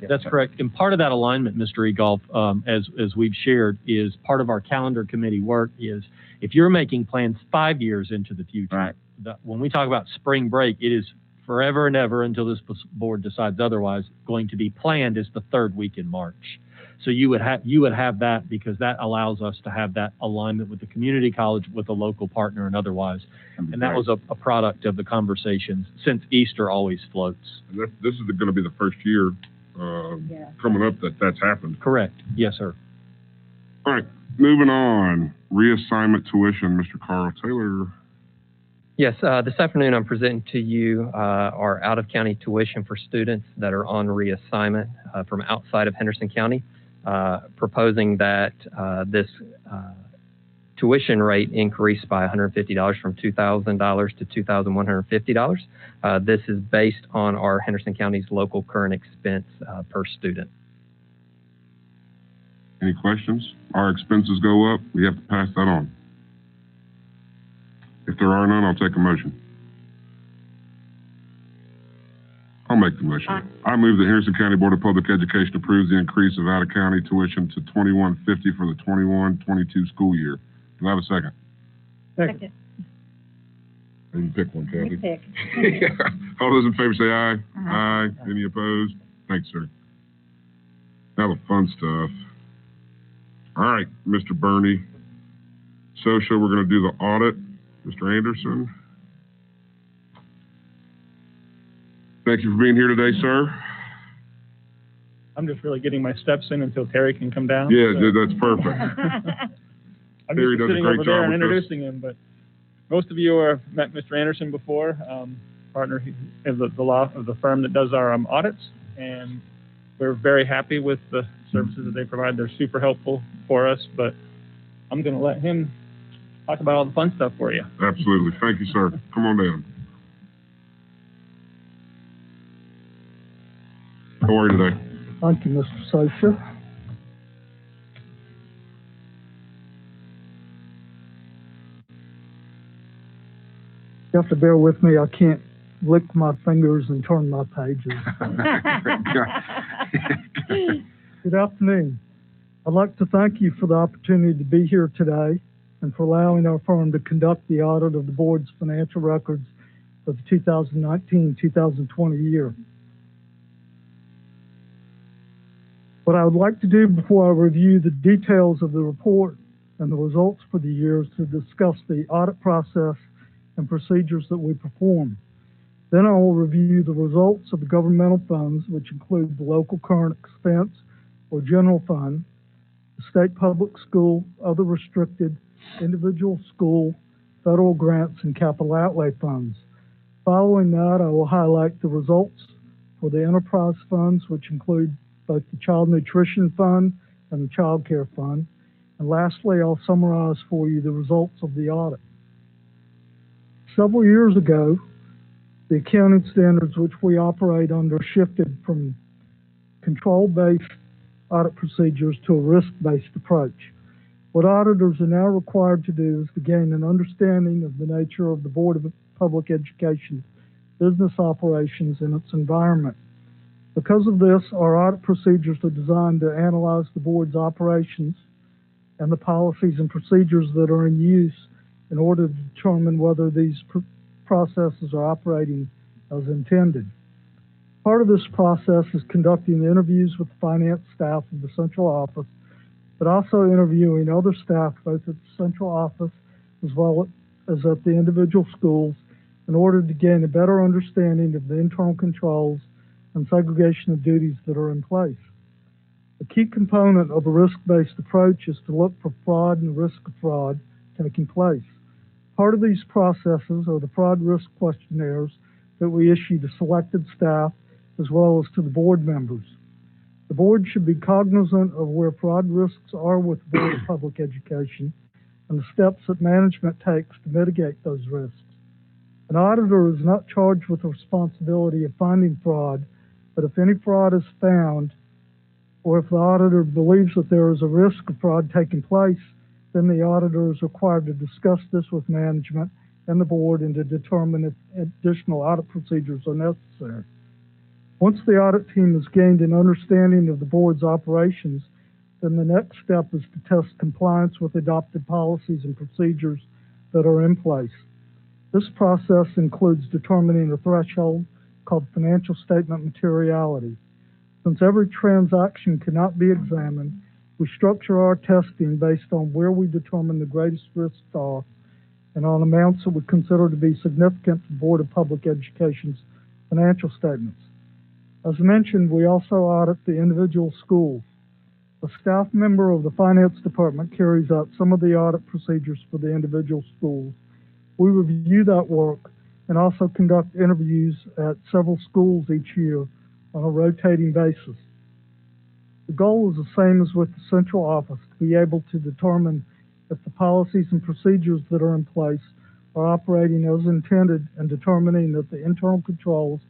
That's correct. And part of that alignment, Mr. Egolf, as we've shared, is part of our calendar committee work is if you're making plans 5 years into the future, Right. when we talk about spring break, it is forever and ever until this board decides otherwise, going to be planned as the third week in March. So you would have that because that allows us to have that alignment with the community college, with a local partner and otherwise. And that was a product of the conversations since Easter always floats. And this is gonna be the first year, Yeah. coming up that's happened. Correct. Yes, sir. All right, moving on, reassignment tuition, Mr. Carl Taylor. Yes, this afternoon I'm presenting to you our out-of-county tuition for students that are on reassignment from outside of Henderson County, proposing that this tuition rate increase by $150 from $2,000 to $2,150. This is based on our Henderson County's local current expense per student. Any questions? Our expenses go up, we have to pass that on. If there are none, I'll take a motion. I'll make the motion. I move the Henderson County Board of Public Education approves the increase of out-of-county tuition to $21.50 for the 21-22 school year. Do I have a second? Second. You can pick one, Kathy. Pick. All those in favor say aye. Uh-huh. Aye. Any opposed? Thanks, sir. Now the fun stuff. All right, Mr. Bernie. Social, we're gonna do the audit. Mr. Anderson. Thank you for being here today, sir. I'm just really getting my steps in until Terry can come down. Yeah, so. that's perfect. I'm Terry just does a sitting great over there job and with this. introducing him, but most of you have met Mr. Anderson before, partner of the firm that does our audits, and we're very happy with the services that they provide. They're super helpful for us, but I'm going to let him talk about all the fun stuff for you. Absolutely. Thank you, sir. Come on down. How are you today? Thank you, Mr. Socia. You have to bear with me. I can't lick my fingers and turn my pages. Good afternoon. I'd like to thank you for the opportunity to be here today and for allowing our firm to conduct the audit of the board's financial records for the 2019-2020 year. What I would like to do before I review the details of the report and the results for the year is to discuss the audit process and procedures that we perform. Then I will review the results of the governmental funds, which include the local current expense or general fund, the state public school, other restricted, individual school, federal grants, and capital outlay funds. Following that, I will highlight the results for the enterprise funds, which include both the Child Nutrition Fund and the Child Care Fund. And lastly, I'll summarize for you the results of the audit. Several years ago, the accounting standards which we operate under shifted from control-based audit procedures to a risk-based approach. What auditors are now required to do is to gain an understanding of the nature of the Board of Public Education business operations and its environment. Because of this, our audit procedures are designed to analyze the board's operations and the policies and procedures that are in use in order to determine whether these processes are operating as intended. Part of this process is conducting interviews with the finance staff of the central office, but also interviewing other staff both at the central office as well as at the individual schools in order to gain a better understanding of the internal controls and segregation of duties that are in place. A key component of a risk-based approach is to look for fraud and the risk of fraud taking place. Part of these processes are the fraud risk questionnaires that we issue to selected staff as well as to the board members. The board should be cognizant of where fraud risks are with the Board of Public Education and the steps that management takes to mitigate those risks. An auditor is not charged with the responsibility of finding fraud, but if any fraud is found, or if the auditor believes that there is a risk of fraud taking place, then the auditor is required to discuss this with management and the board and to determine if additional audit procedures are necessary. Once the audit team has gained an understanding of the board's operations, then the next step is to test compliance with adopted policies and procedures that are in place. This process includes determining a threshold called financial statement materiality. Since every transaction cannot be examined, we structure our testing based on where we determine the greatest risks are and on amounts that we consider to be significant to the Board of Public Education's financial statements. As mentioned, we also audit the individual schools. A staff member of the finance department carries out some of the audit procedures for the individual schools. We review that work and also conduct interviews at several schools each year on a rotating basis. The goal is the same as with the central office, to be able to determine if the policies and procedures that are in place are operating as intended and determining that the internal controls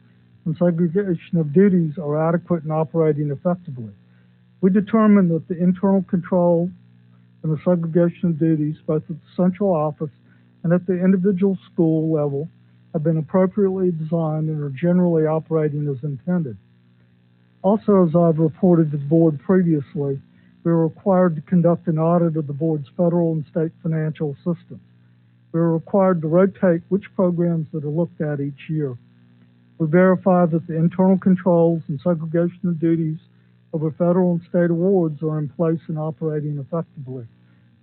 and segregation of duties are adequate and operating effectively. We determine that the internal control and the segregation of duties, both at the central office and at the individual school level, have been appropriately designed and are generally operating as intended. Also, as I've reported to the board previously, we are required to conduct an audit of the board's federal and state financial assistance. We are required to rotate which programs that are looked at each year. We verify that the internal controls and segregation of duties over federal and state awards are in place and operating effectively,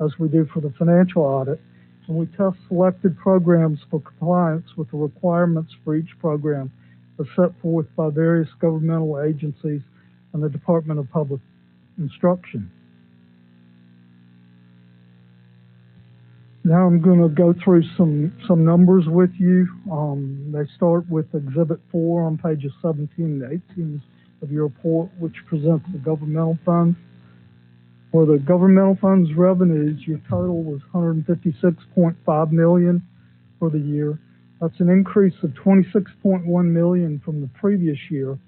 as we do for the financial audit, and we test selected programs for compliance with the requirements for each program as set forth by various governmental agencies and the Department of Public Instruction. Now I'm going to go through some numbers with you. They start with Exhibit 4 on pages 17 and 18 of your report, which presents the governmental funds. For the governmental funds revenues, your total was $156.5 million for the year. That's an increase of $26.1 million from the previous year.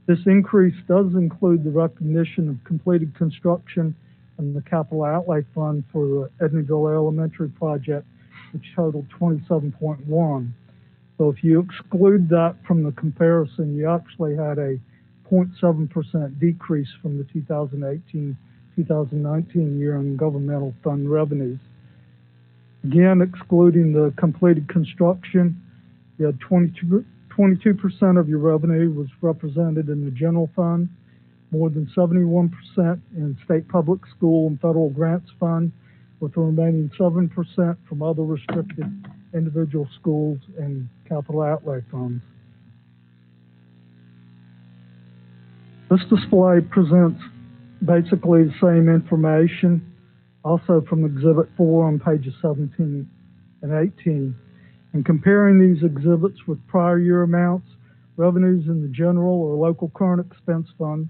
This increase does include the recognition of completed construction and the capital outlay fund for the Edneyville Elementary project, which totaled $27.1. So if you exclude that from the comparison, you actually had a 0.7% decrease from the 2018-2019 year in governmental fund revenues. Again, excluding the completed construction, you had 22% of your revenue was represented in the general fund, more than 71% in state public school and federal grants fund, with the remaining 7% from other restricted individual schools and capital outlay funds. This display presents basically the same information, also from Exhibit 4 on pages 17 and 18. In comparing these exhibits with prior year amounts, revenues in the general or local current expense fund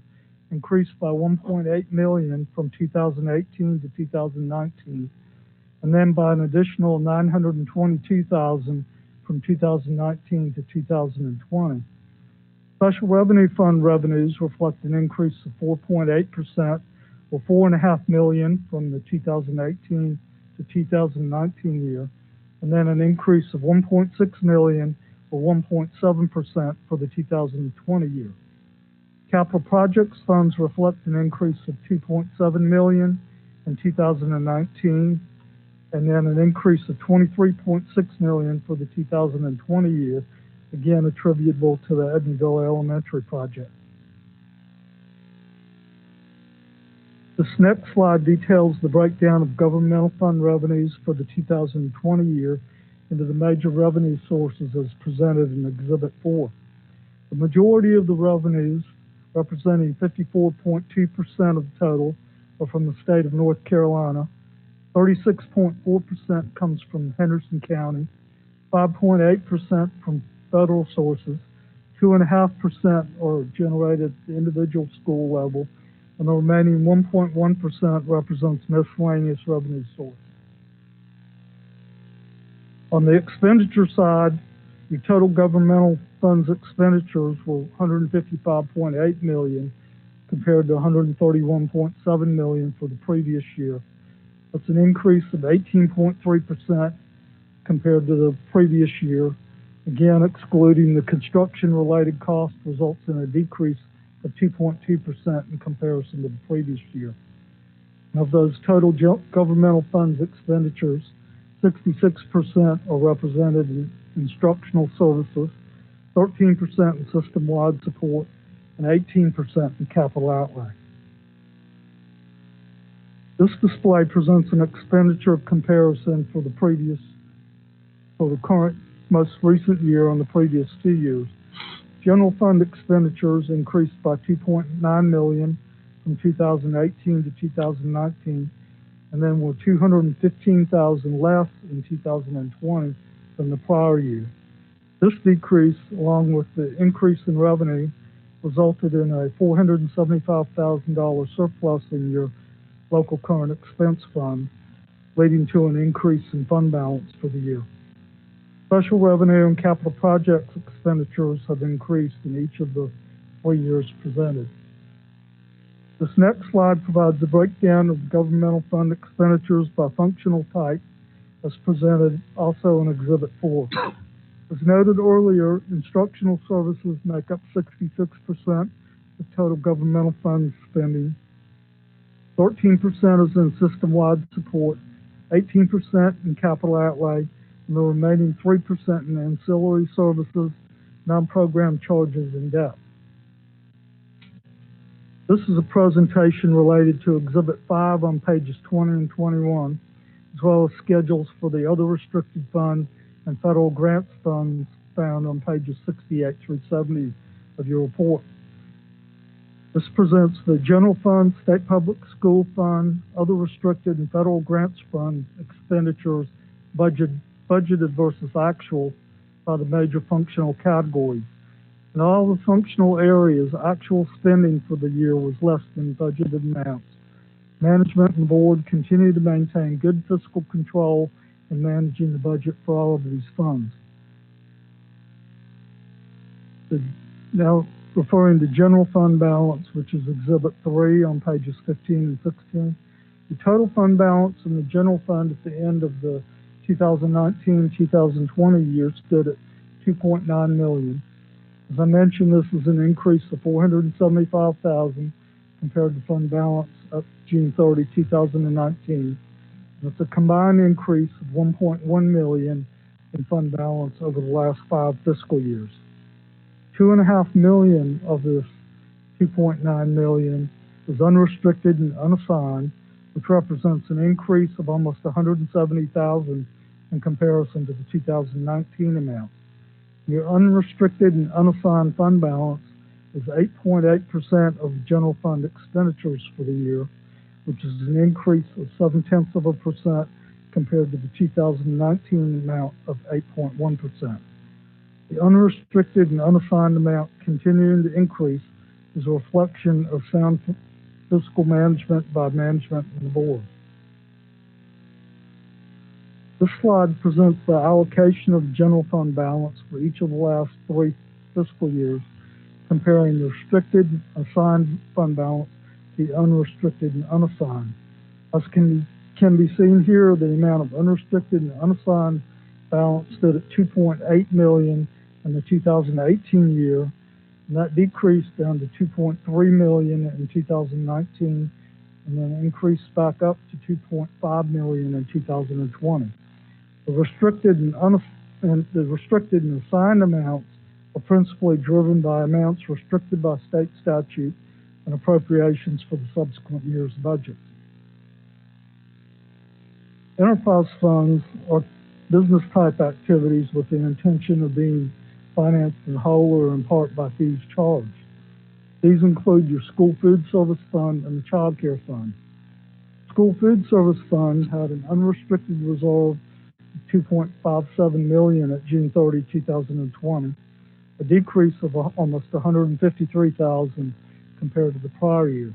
increased by $1.8 million from 2018 to 2019, and then by an additional $922,000 from 2019 to 2020. Special Revenue Fund revenues reflect an increase of 4.8%, or $4.5 million from the 2018 to 2019 year, and then an increase of $1.6 million, or 1.7% for the 2020 year. Capital Projects funds reflect an increase of $2.7 million in 2019, and then an increase of $23.6 million for the 2020 year, again attributable to the Edneyville Elementary project. This next slide details the breakdown of governmental fund revenues for the 2020 year into the major revenue sources as presented in Exhibit 4. The majority of the revenues, representing 54.2% of the total, are from the state of North Carolina. 36.4% comes from Henderson County, 5.8% from federal sources, 2.5% are generated at the individual school level, and the remaining 1.1% represents miscellaneous revenue sources. On the expenditure side, the total governmental funds expenditures were $155.8 million compared to $131.7 million for the previous year. That's an increase of 18.3% compared to the previous year. Again, excluding the construction-related cost results in a decrease of 2.2% in comparison to the previous year. Of those total governmental funds expenditures, 66% are represented in instructional services, 13% in system-wide support, and 18% in capital outlay. This display presents an expenditure comparison for the current most recent year on the previous 2 years. General fund expenditures increased by $2.9 million from 2018 to 2019, and then were $215,000 less in 2020 than the prior year. This decrease, along with the increase in revenue, resulted in a $475,000 surplus in your local current expense fund, leading to an increase in fund balance for the year. Special revenue and capital projects expenditures have increased in each of the 3 years presented. This next slide provides a breakdown of the governmental fund expenditures by functional type, as presented also in Exhibit 4. As noted earlier, instructional services make up 66% of total governmental fund spending. 13% is in system-wide support, 18% in capital outlay, and the remaining 3% in ancillary services, non-program charges, and debt. This is a presentation related to Exhibit 5 on pages 20 and 21, as well as schedules for the other restricted fund and federal grants funds found on pages 68 through 70 of your report. This presents the general fund, state public school fund, other restricted and federal grants fund expenditures budgeted versus actual by the major functional categories. In all the functional areas, actual spending for the year was less than budgeted amounts. Management and board continue to maintain good fiscal control in managing the budget for all of these funds. Now, referring to general fund balance, which is Exhibit 3 on pages 15 and 16. The total fund balance in the general fund at the end of the 2019-2020 year stood at $2.9 million. As I mentioned, this is an increase of $475,000 compared to fund balance at June 30, 2019. It's a combined increase of $1.1 million in fund balance over the last 5 fiscal years. $2.5 million of this $2.9 million is unrestricted and unassigned, which represents an increase of almost $170,000 in comparison to the 2019 amount. Your unrestricted and unassigned fund balance is 8.8% of general fund expenditures for the year, which is an increase of 0.7% compared to the 2019 amount of 8.1%. The unrestricted and unassigned amount continuing to increase is a reflection of sound fiscal management by management and the board. This slide presents the allocation of general fund balance for each of the last 3 fiscal years, comparing the restricted and assigned fund balance to the unrestricted and unassigned. As can be seen here, the amount of unrestricted and unassigned balance stood at $2.8 million in the 2018 year, and that decreased down to $2.3 million in 2019, and then increased back up to $2.5 million in 2020. The restricted and assigned amounts are principally driven by amounts restricted by state statute and appropriations for the subsequent year's budget. Enterprise funds are business type activities with the intention of being financed in whole or in part by fees charged. These include your school food service fund and the child care fund. School food service fund had an unrestricted reserve of $2.57 million at June 30, 2020, a decrease of almost $153,000 compared to the prior year.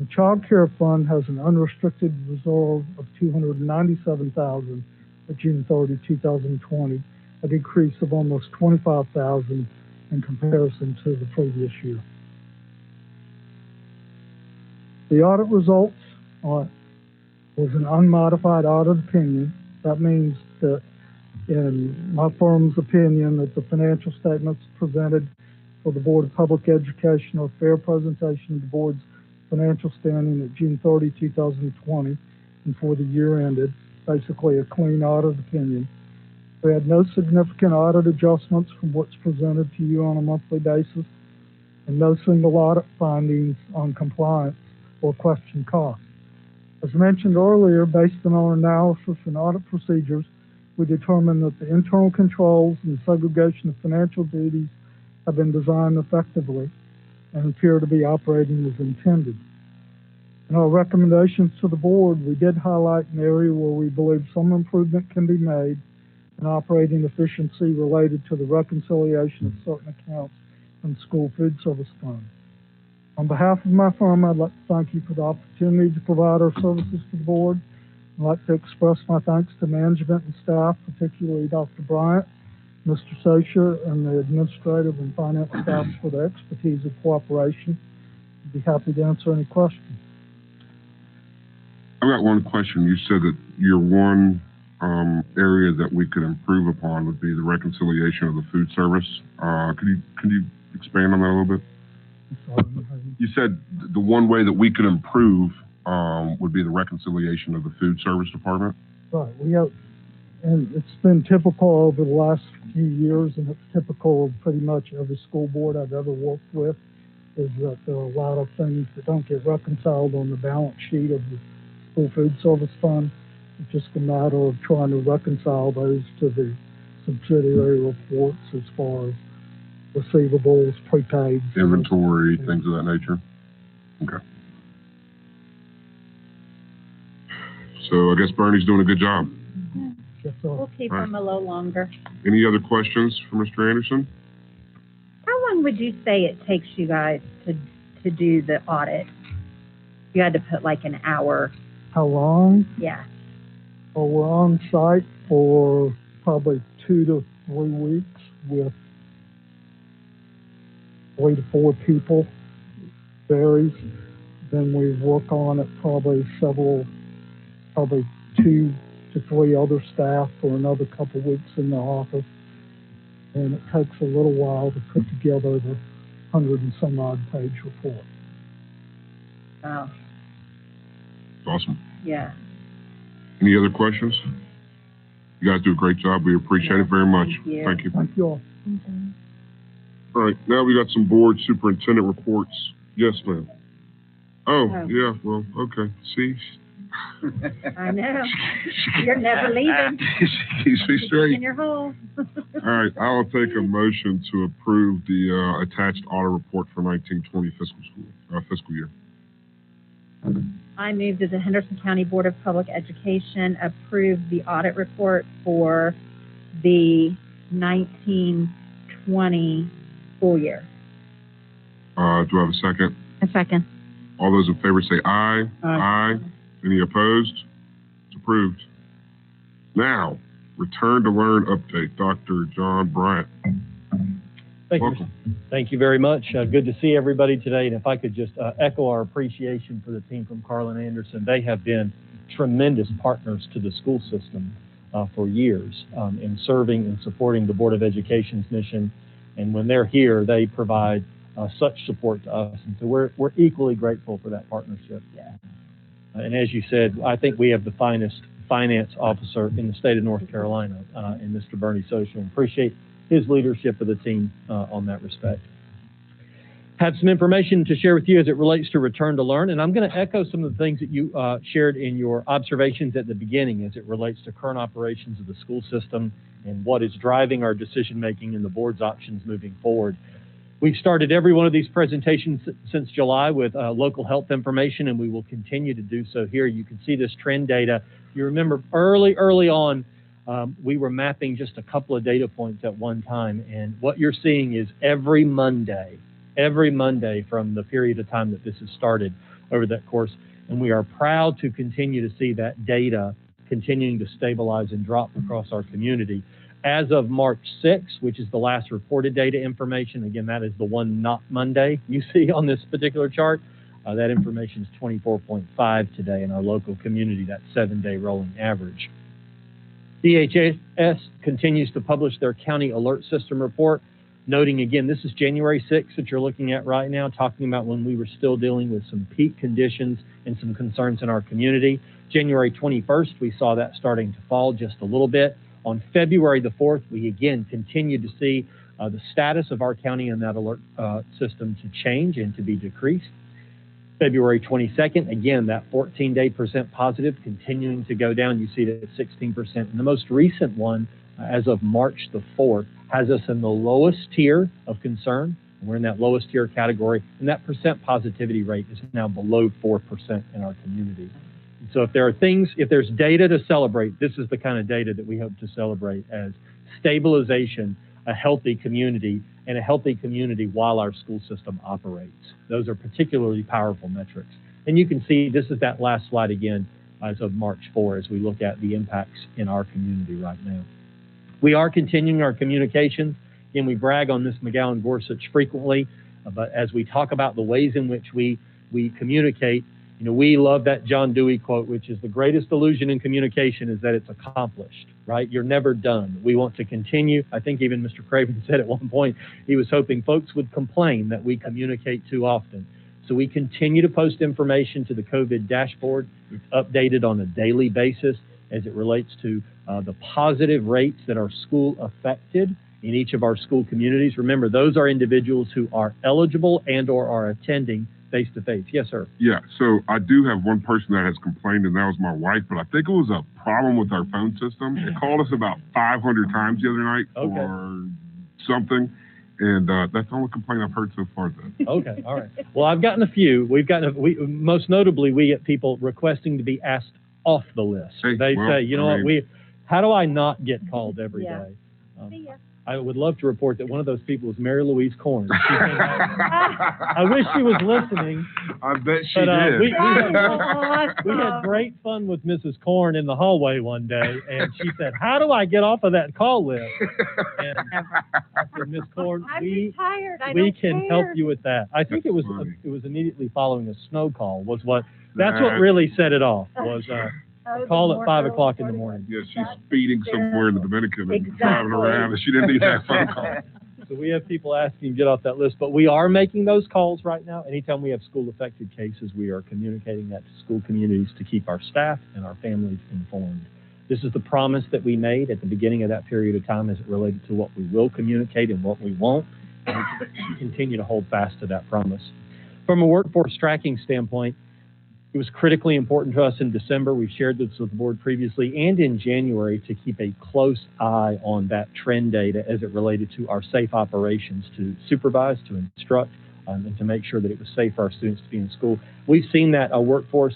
The child care fund has an unrestricted reserve of $297,000 at June 30, 2020, a decrease of almost $25,000 in comparison to the previous year. The audit results was an unmodified audit opinion. That means that, in my firm's opinion, that the financial statements presented for the Board of Public Education are a fair presentation of the board's financial standing at June 30, 2020, and for the year ended, basically a clean audit opinion. We had no significant audit adjustments from what's presented to you on a monthly basis, and no single audit findings on compliance or question costs. As mentioned earlier, based on our analysis and audit procedures, we determined that the internal controls and segregation of financial duties have been designed effectively and appear to be operating as intended. In our recommendations to the board, we did highlight an area where we believe some improvement can be made in operating efficiency related to the reconciliation of certain accounts from the school food service fund. On behalf of my firm, I'd like to thank you for the opportunity to provide our services to the board. I'd like to express my thanks to management and staff, particularly Dr. Bryant, Mr. Sosha, and the administrative and finance staff for their expertise and cooperation. I'd be happy to answer any questions. I've got one question. You said that your one area that we could improve upon would be the reconciliation of the food service. Could you expand on that a little bit? You said the one way that we could improve would be the reconciliation of the food service department. Right. We have, and it's been typical over the last few years, and it's typical of pretty much every school board I've ever worked with, is that there are a lot of things that don't get reconciled on the balance sheet of the school food service fund. It's just a matter of trying to reconcile those to the subsidiary reports as far as receivables, prepaids, inventory, things of that nature. Okay. So I guess Bernie's doing a good job. Yes, sir. We'll keep them a little longer. Any other questions for Mr. Anderson? How long would you say it takes you guys to do the audit? You had to put like an hour. How long? Yeah. Well, we're on site for probably 2 to 3 weeks with 3 to 4 people. Varies. Then we work on it probably 2 to 3 other staff for another couple weeks in the office. And it takes a little while to put together the 100 and some odd page report. Wow. Awesome. Yeah. Any other questions? You guys do a great job. We appreciate it very much. Thank you. Thank you all. All right, now we got some board superintendent reports. Yes, ma'am. Oh, yeah, well, okay. See? I know. You're never leaving. She keeps me straight. In your hole. All right, I'll take a motion to approve the attached audit report for 1920 fiscal year. I move that the Henderson County Board of Public Education approve the audit report for the 1920 school year. Do I have a second? A second. All those in favor say aye. Aye. Any opposed? It's approved. Now, return to learn update. Dr. John Bryant. Thank you. Welcome. Thank you very much. Good to see everybody today. And if I could just echo our appreciation for the team from Carlin Anderson. They have been tremendous partners to the school system for years in serving and supporting the Board of Education's mission. And when they're here, they provide such support to us. And so we're equally grateful for that partnership. And as you said, I think we have the finest finance officer in the state of North Carolina in Mr. Bernie Sosha. And appreciate his leadership of the team on that respect. Have some information to share with you as it relates to Return to Learn, and I'm going to echo some of the things that you shared in your observations at the beginning as it relates to current operations of the school system and what is driving our decision-making and the board's options moving forward. We've started every one of these presentations since July with local health information, and we will continue to do so here. You can see this trend data. You remember early on, we were mapping just a couple of data points at one time, and what you're seeing is every Monday from the period of time that this has started over that course, and we are proud to continue to see that data continuing to stabilize and drop across our community. As of March 6th, which is the last reported data information, again, that is the one not Monday you see on this particular chart, That information is 24.5 today in our local community, that 7-day rolling average. DHS continues to publish their county alert system report, noting again, this is January 6th that you're looking at right now, talking about when we were still dealing with some peak conditions and some concerns in our community. January 21st, we saw that starting to fall just a little bit. On February the 4th, we again continued to see the status of our county in that alert system to change and to be decreased. February 22nd, again, that 14-day percent positive continuing to go down. You see it at 16%. And the most recent one, as of March the 4th, has us in the lowest tier of concern. We're in that lowest tier category, and that percent positivity rate is now below 4% in our community. And so if there are things, if there's data to celebrate, this is the kind of data that we hope to celebrate as stabilization, a healthy community, and a healthy community while our school system operates. Those are particularly powerful metrics. And you can see this is that last slide again as of March 4 as we look at the impacts in our community right now. We are continuing our communication. Again, we brag on this McGowan Gorsuch frequently, but as we talk about the ways in which we communicate, you know, we love that John Dewey quote, which is the greatest illusion in communication is that it's accomplished, right? You're never done. We want to continue. I think even Mr. Craven said at one point, he was hoping folks would complain that we communicate too often. So we continue to post information to the COVID dashboard. It's updated on a daily basis as it relates to the positive rates that are school affected in each of our school communities. Remember, those are individuals who are eligible and or are attending face-to-face. Yes, sir. Yeah, so I do have one person that has complained, and that was my wife, but I think it was a problem with our phone system. It called us about 500 times the other night for something, and that's the only complaint I've heard so far, though. Okay, all right. Well, I've gotten a few. Most notably, we get people requesting to be asked off the list. They say, you know what, how do I not get called every day? I would love to report that one of those people was Mary Louise Korn. I wish she was listening. I bet she did. We had great fun with Mrs. Korn in the hallway one day, and she said, "How do I get off of that call list?" And I said, "Miss Korn, we can help you with that." I think it was immediately following a snow call was what. That's what really set it off. Was. Call at 5 o'clock in the morning. Yeah, she's speeding somewhere in the Dominican and driving around, and she didn't need that phone call. So we have people asking to get off that list, but we are making those calls right now. Anytime we have school-affected cases, we are communicating that to school communities to keep our staff and our families informed. This is the promise that we made at the beginning of that period of time as it related to what we will communicate and what we won't, and we continue to hold fast to that promise. From a workforce tracking standpoint, it was critically important to us in December. We've shared this with the board previously and in January to keep a close eye on that trend data as it related to our safe operations to supervise, to instruct, and to make sure that it was safe for our students to be in school. We've seen that workforce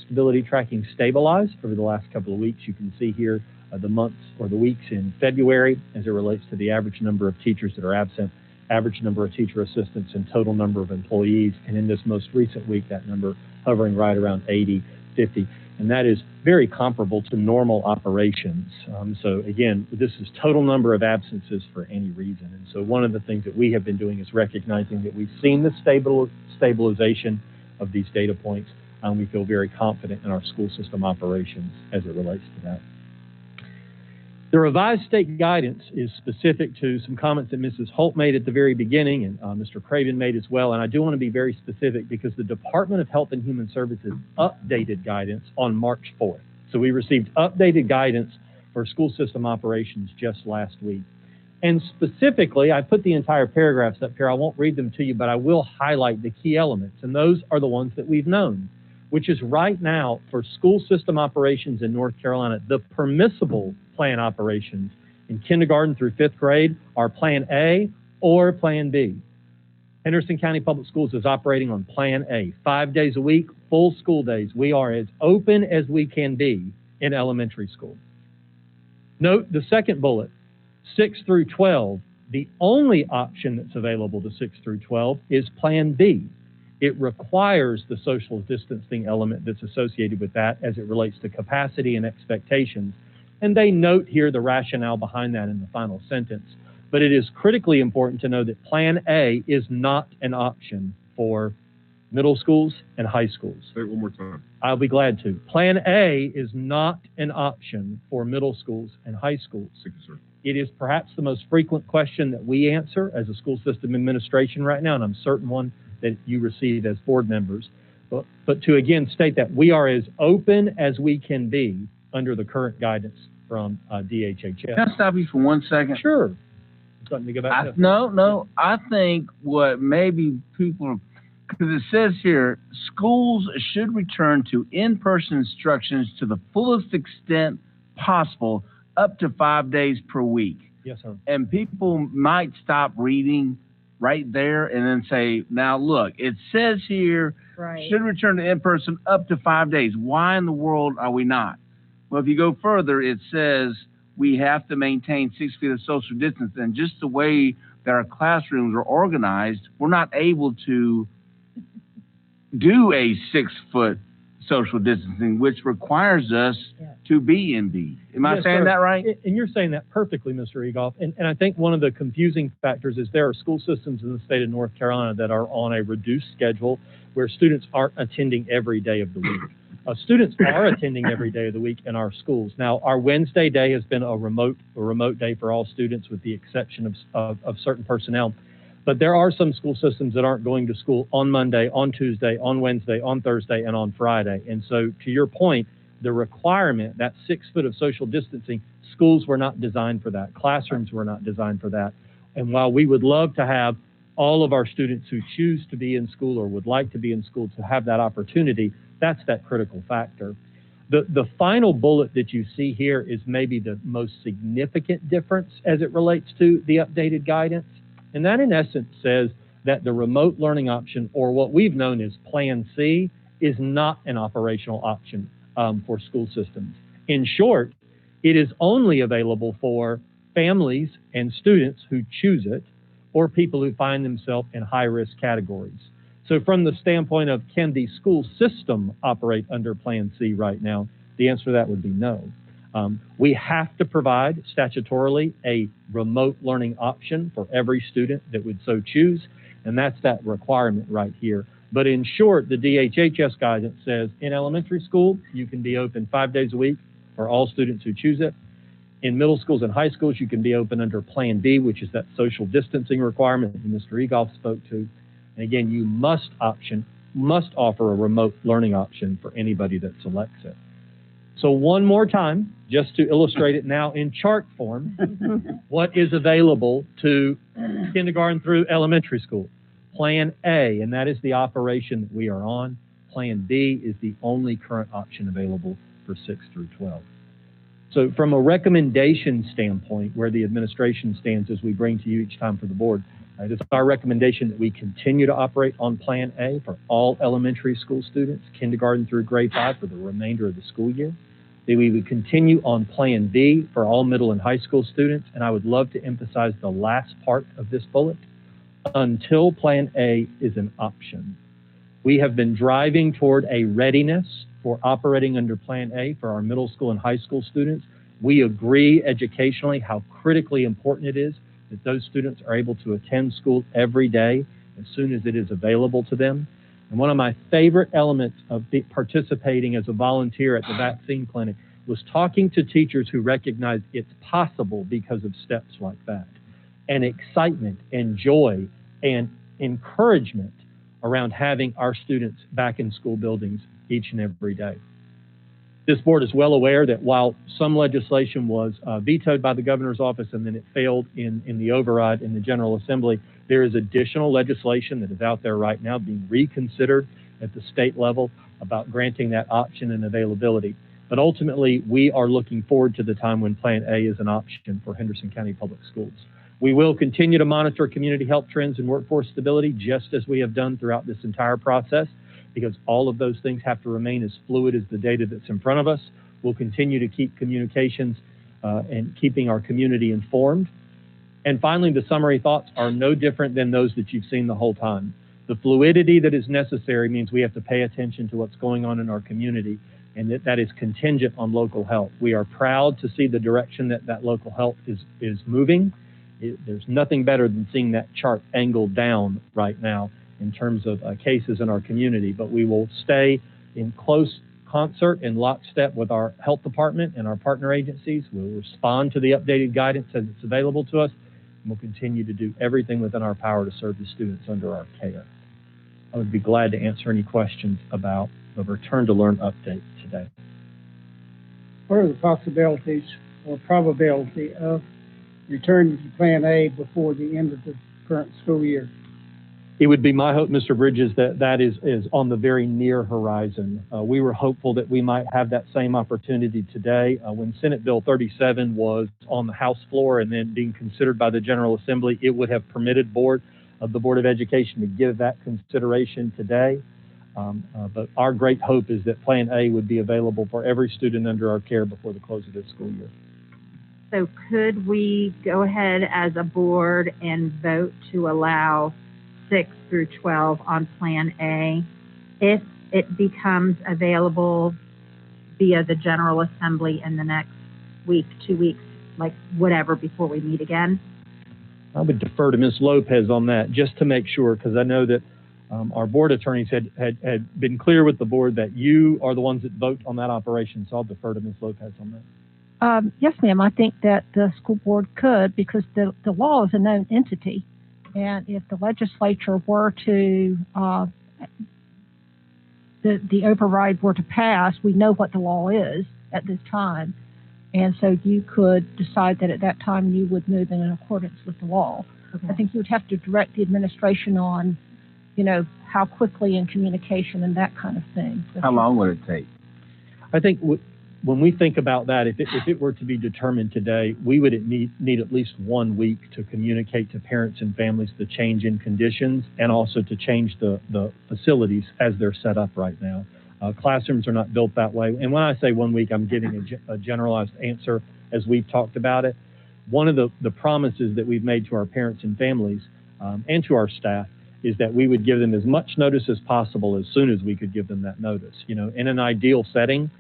stability tracking stabilize over the last couple of weeks. You can see here the months or the weeks in February as it relates to the average number of teachers that are absent, average number of teacher assistants, and total number of employees. And in this most recent week, that number hovering right around 80, 50. And that is very comparable to normal operations. So again, this is total number of absences for any reason. And so one of the things that we have been doing is recognizing that we've seen the stabilization of these data points, and we feel very confident in our school system operations as it relates to that. The revised state guidance is specific to some comments that Mrs. Holt made at the very beginning and Mr. Craven made as well. And I do want to be very specific because the Department of Health and Human Services updated guidance on March 4th. So we received updated guidance for school system operations just last week. And specifically, I put the entire paragraphs up here. I won't read them to you, but I will highlight the key elements. And those are the ones that we've known, which is right now for school system operations in North Carolina, the permissible plan operations in kindergarten through 5th grade are Plan A or Plan B. Henderson County Public Schools is operating on Plan A, 5 days a week, full school days. We are as open as we can be in elementary school. Note the second bullet, 6 through 12. The only option that's available to 6 through 12 is Plan B. It requires the social distancing element that's associated with that as it relates to capacity and expectations. And they note here the rationale behind that in the final sentence. But it is critically important to know that Plan A is not an option for middle schools and high schools. Say it one more time. I'll be glad to. Plan A is not an option for middle schools and high schools. Thank you, sir. It is perhaps the most frequent question that we answer as a school system administration right now, and I'm certain one that you receive as board members. But to again state that we are as open as we can be under the current guidance from DHHS. Can I stop you for 1 second? Sure. Something to go back to? No, I think what maybe people, because it says here, schools should return to in-person instructions to the fullest extent possible, up to 5 days per week. Yes, sir. And people might stop reading right there and then say, now look, it says here, Right. should return to in-person up to 5 days. Why in the world are we not? Well, if you go further, it says we have to maintain 6 feet of social distance. And just the way that our classrooms are organized, we're not able to do a 6-foot social distancing, which requires us to be in B. Am I Yes, saying sir. that right? And you're saying that perfectly, Mr. Egoff. And I think one of the confusing factors is there are school systems in the state of North Carolina that are on a reduced schedule where students aren't attending every day of the week. Students are attending every day of the week in our schools. Now, our Wednesday day has been a remote day for all students with the exception of certain personnel. But there are some school systems that aren't going to school on Monday, on Tuesday, on Wednesday, on Thursday, and on Friday. And so to your point, the requirement, that 6 foot of social distancing, schools were not designed for that. Classrooms were not designed for that. And while we would love to have all of our students who choose to be in school or would like to be in school to have that opportunity, that's that critical factor. The final bullet that you see here is maybe the most significant difference as it relates to the updated guidance. And that in essence says that the remote learning option, or what we've known as Plan C, is not an operational option for school systems. In short, it is only available for families and students who choose it, or people who find themselves in high-risk categories. So from the standpoint of can the school system operate under Plan C right now, the answer to that would be no. We have to provide statutorily a remote learning option for every student that would so choose, and that's that requirement right here. But in short, the DHHS guidance says in elementary school, you can be open 5 days a week for all students who choose it. In middle schools and high schools, you can be open under Plan B, which is that social distancing requirement that Mr. Egoff spoke to. And again, you must offer a remote learning option for anybody that selects it. So one more time, just to illustrate it now in chart form, what is available to kindergarten through elementary school? Plan A, and that is the operation that we are on. Plan B is the only current option available for 6 through 12. So from a recommendation standpoint, where the administration stands as we bring to you each time for the board, it is our recommendation that we continue to operate on Plan A for all elementary school students, kindergarten through grade 5 for the remainder of the school year. That we would continue on Plan B for all middle and high school students, and I would love to emphasize the last part of this bullet, until Plan A is an option. We have been driving toward a readiness for operating under Plan A for our middle school and high school students. We agree educationally how critically important it is that those students are able to attend school every day as soon as it is available to them. And one of my favorite elements of participating as a volunteer at the vaccine clinic was talking to teachers who recognized it's possible because of steps like that, and excitement and joy and encouragement around having our students back in school buildings each and every day. This board is well aware that while some legislation was vetoed by the governor's office and then it failed in the override in the General Assembly, there is additional legislation that is out there right now being reconsidered at the state level about granting that option and availability. But ultimately, we are looking forward to the time when Plan A is an option for Henderson County Public Schools. We will continue to monitor community health trends and workforce stability just as we have done throughout this entire process, because all of those things have to remain as fluid as the data that's in front of us. We'll continue to keep communications and keeping our community informed. And finally, the summary thoughts are no different than those that you've seen the whole time. The fluidity that is necessary means we have to pay attention to what's going on in our community, and that is contingent on local health. We are proud to see the direction that local health is moving. There's nothing better than seeing that chart angled down right now. in terms of cases in our community, but we will stay in close concert and lockstep with our health department and our partner agencies. We'll respond to the updated guidance as it's available to us, and we'll continue to do everything within our power to serve the students under our care. I would be glad to answer any questions about the Return to Learn update today. What are the possibilities or probability of returning to Plan A before the end of the current school year? It would be my hope, Mr. Bridges, that that is on the very near horizon. We were hopeful that we might have that same opportunity today. When Senate Bill 37 was on the House floor and then being considered by the General Assembly, it would have permitted the Board of Education to give that consideration today. But our great hope is that Plan A would be available for every student under our care before the close of this school year. So could we go ahead as a board and vote to allow 6 through 12 on Plan A if it becomes available via the General Assembly in the next week, 2 weeks, like whatever, before we meet again? I would defer to Ms. Lopez on that just to make sure, because I know that our board attorneys had been clear with the board that you are the ones that vote on that operation. So I'll defer to Ms. Lopez on that. Yes, ma'am. I think that the school board could, because the law is a known entity. And if the legislature were to, the override were to pass, we know what the law is at this time. And so you could decide that at that time you would move in accordance with the law. Okay. I think you would have to direct the administration on, how quickly in communication and that kind of thing. How long would it take? I think when we think about that, if it were to be determined today, we would need at least 1 week to communicate to parents and families the change in conditions and also to change the facilities as they're set up right now. Classrooms are not built that way. And when I say 1 week, I'm giving a generalized answer as we've talked about it. One of the promises that we've made to our parents and families and to our staff is that we would give them as much notice as possible as soon as we could give them that notice. In an ideal setting,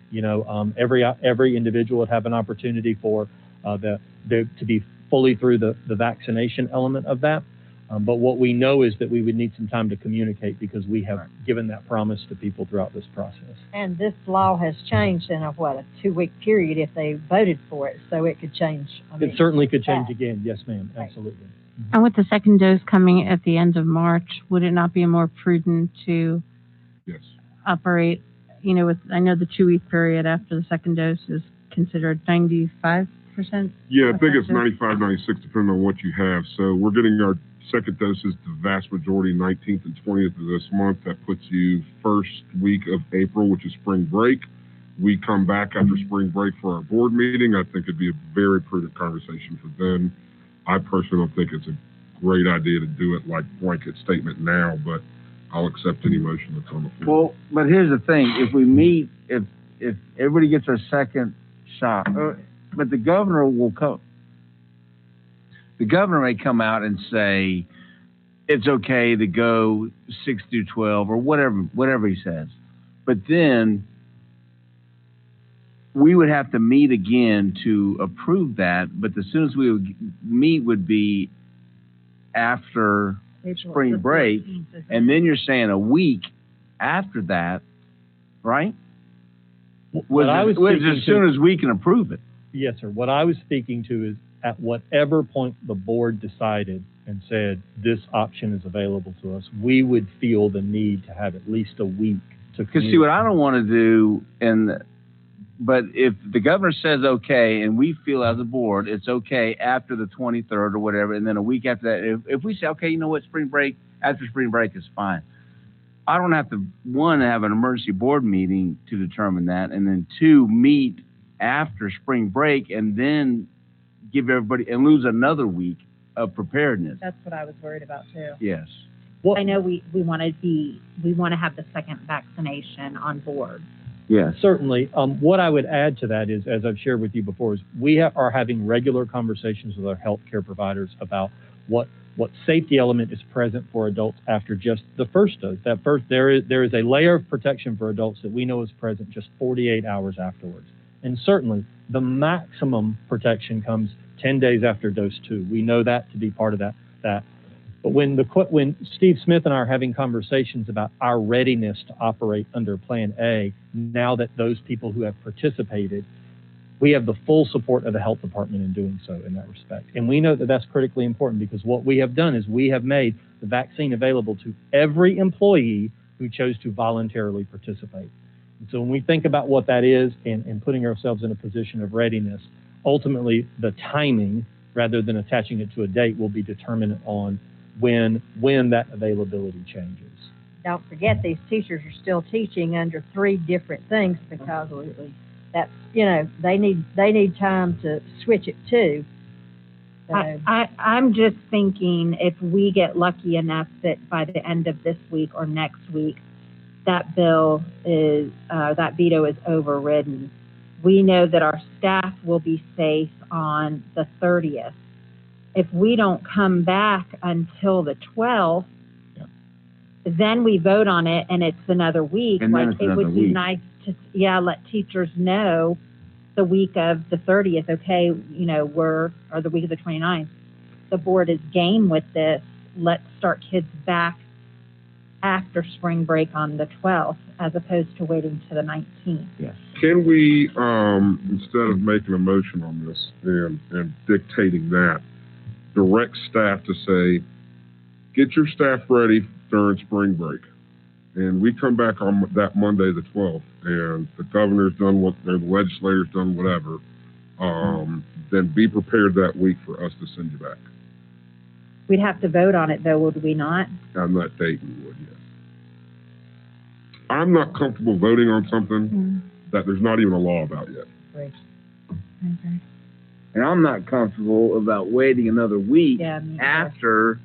every individual would have an opportunity for to be fully through the vaccination element of that. But what we know is that we would need some time to communicate because we have given that promise to people throughout this process. And this law has changed in a 2-week period if they voted for it, so it could change. It certainly could change again. Yes, ma'am. Absolutely. And with the second dose coming at the end of March, would it not be more prudent to operate, I know the 2-week period after the second dose is considered 95%? Yeah, I think it's 95, 96, depending on what you have. So we're getting our second doses, the vast majority, 19th and 20th of this month. That puts you first week of April, which is spring break. We come back after spring break for our board meeting. I think it'd be a very prudent conversation for them. I personally don't think it's a great idea to do it like blanket statement now, but I'll accept any motion that's on the floor. Well, but here's the thing. If we meet, if everybody gets their second shot, but the governor will come. The governor may come out and say it's okay to go 6 through 12 or whatever he says. But then we would have to meet again to approve that. But the soonest we would meet would be after spring break. And then you're saying a week after that, right? As soon as we can approve it. Yes, sir. What I was speaking to is at whatever point the board decided and said this option is available to us, we would feel the need to have at least a week to. Because see, what I don't want to do, but if the governor says okay, and we feel as a board it's okay after the 23rd or whatever, and then a week after that, if we say okay, you know what, after spring break is fine. I don't have to, one, have an emergency board meeting to determine that, and then two, meet after spring break and then give everybody and lose another week of preparedness. That's what I was worried about too. Yes. Well, I know we want to have the second vaccination on board. Yes. Certainly. What I would add to that is, as I've shared with you before, is we are having regular conversations with our healthcare providers about what safety element is present for adults after just the first dose. There is a layer of protection for adults that we know is present just 48 hours afterwards. And certainly the maximum protection comes 10 days after dose 2. We know that to be part of that But when Steve Smith and I are having conversations about our readiness to operate under Plan A, now that those people who have participated, we have the full support of the health department in doing so in that respect. And we know that that's critically important because what we have done is we have made the vaccine available to every employee who chose to voluntarily participate. And so when we think about what that is and putting ourselves in a position of readiness, ultimately the timing, rather than attaching it to a date, will be determinant on when that availability changes. Don't forget, these teachers are still teaching under 3 different things because that's, they need time to switch it too. So, I'm just thinking if we get lucky enough that by the end of this week or next week, that bill is, that veto is overridden, we know that our staff will be safe on the 30th. If we don't come back until the 12th, then we vote on it and it's another week. And then Like, it's it another would be week. nice to, let teachers know the week of the 30th, okay, or the week of the 29th. The board is game with this. Let's start kids back after spring break on the 12th, as opposed to waiting to the 19th. Yes. Can we, instead of making a motion on this and dictating that, direct staff to say, get your staff ready during spring break. And we come back on that Monday, the 12th, and the governor's done the legislator's done whatever, then be prepared that week for us to send you back. We'd have to vote on it, though, would we not? On that date, we would, yes. I'm not comfortable voting on something that there's not even a law about yet. Right. And I'm not comfortable about waiting another week Yeah, me either. after,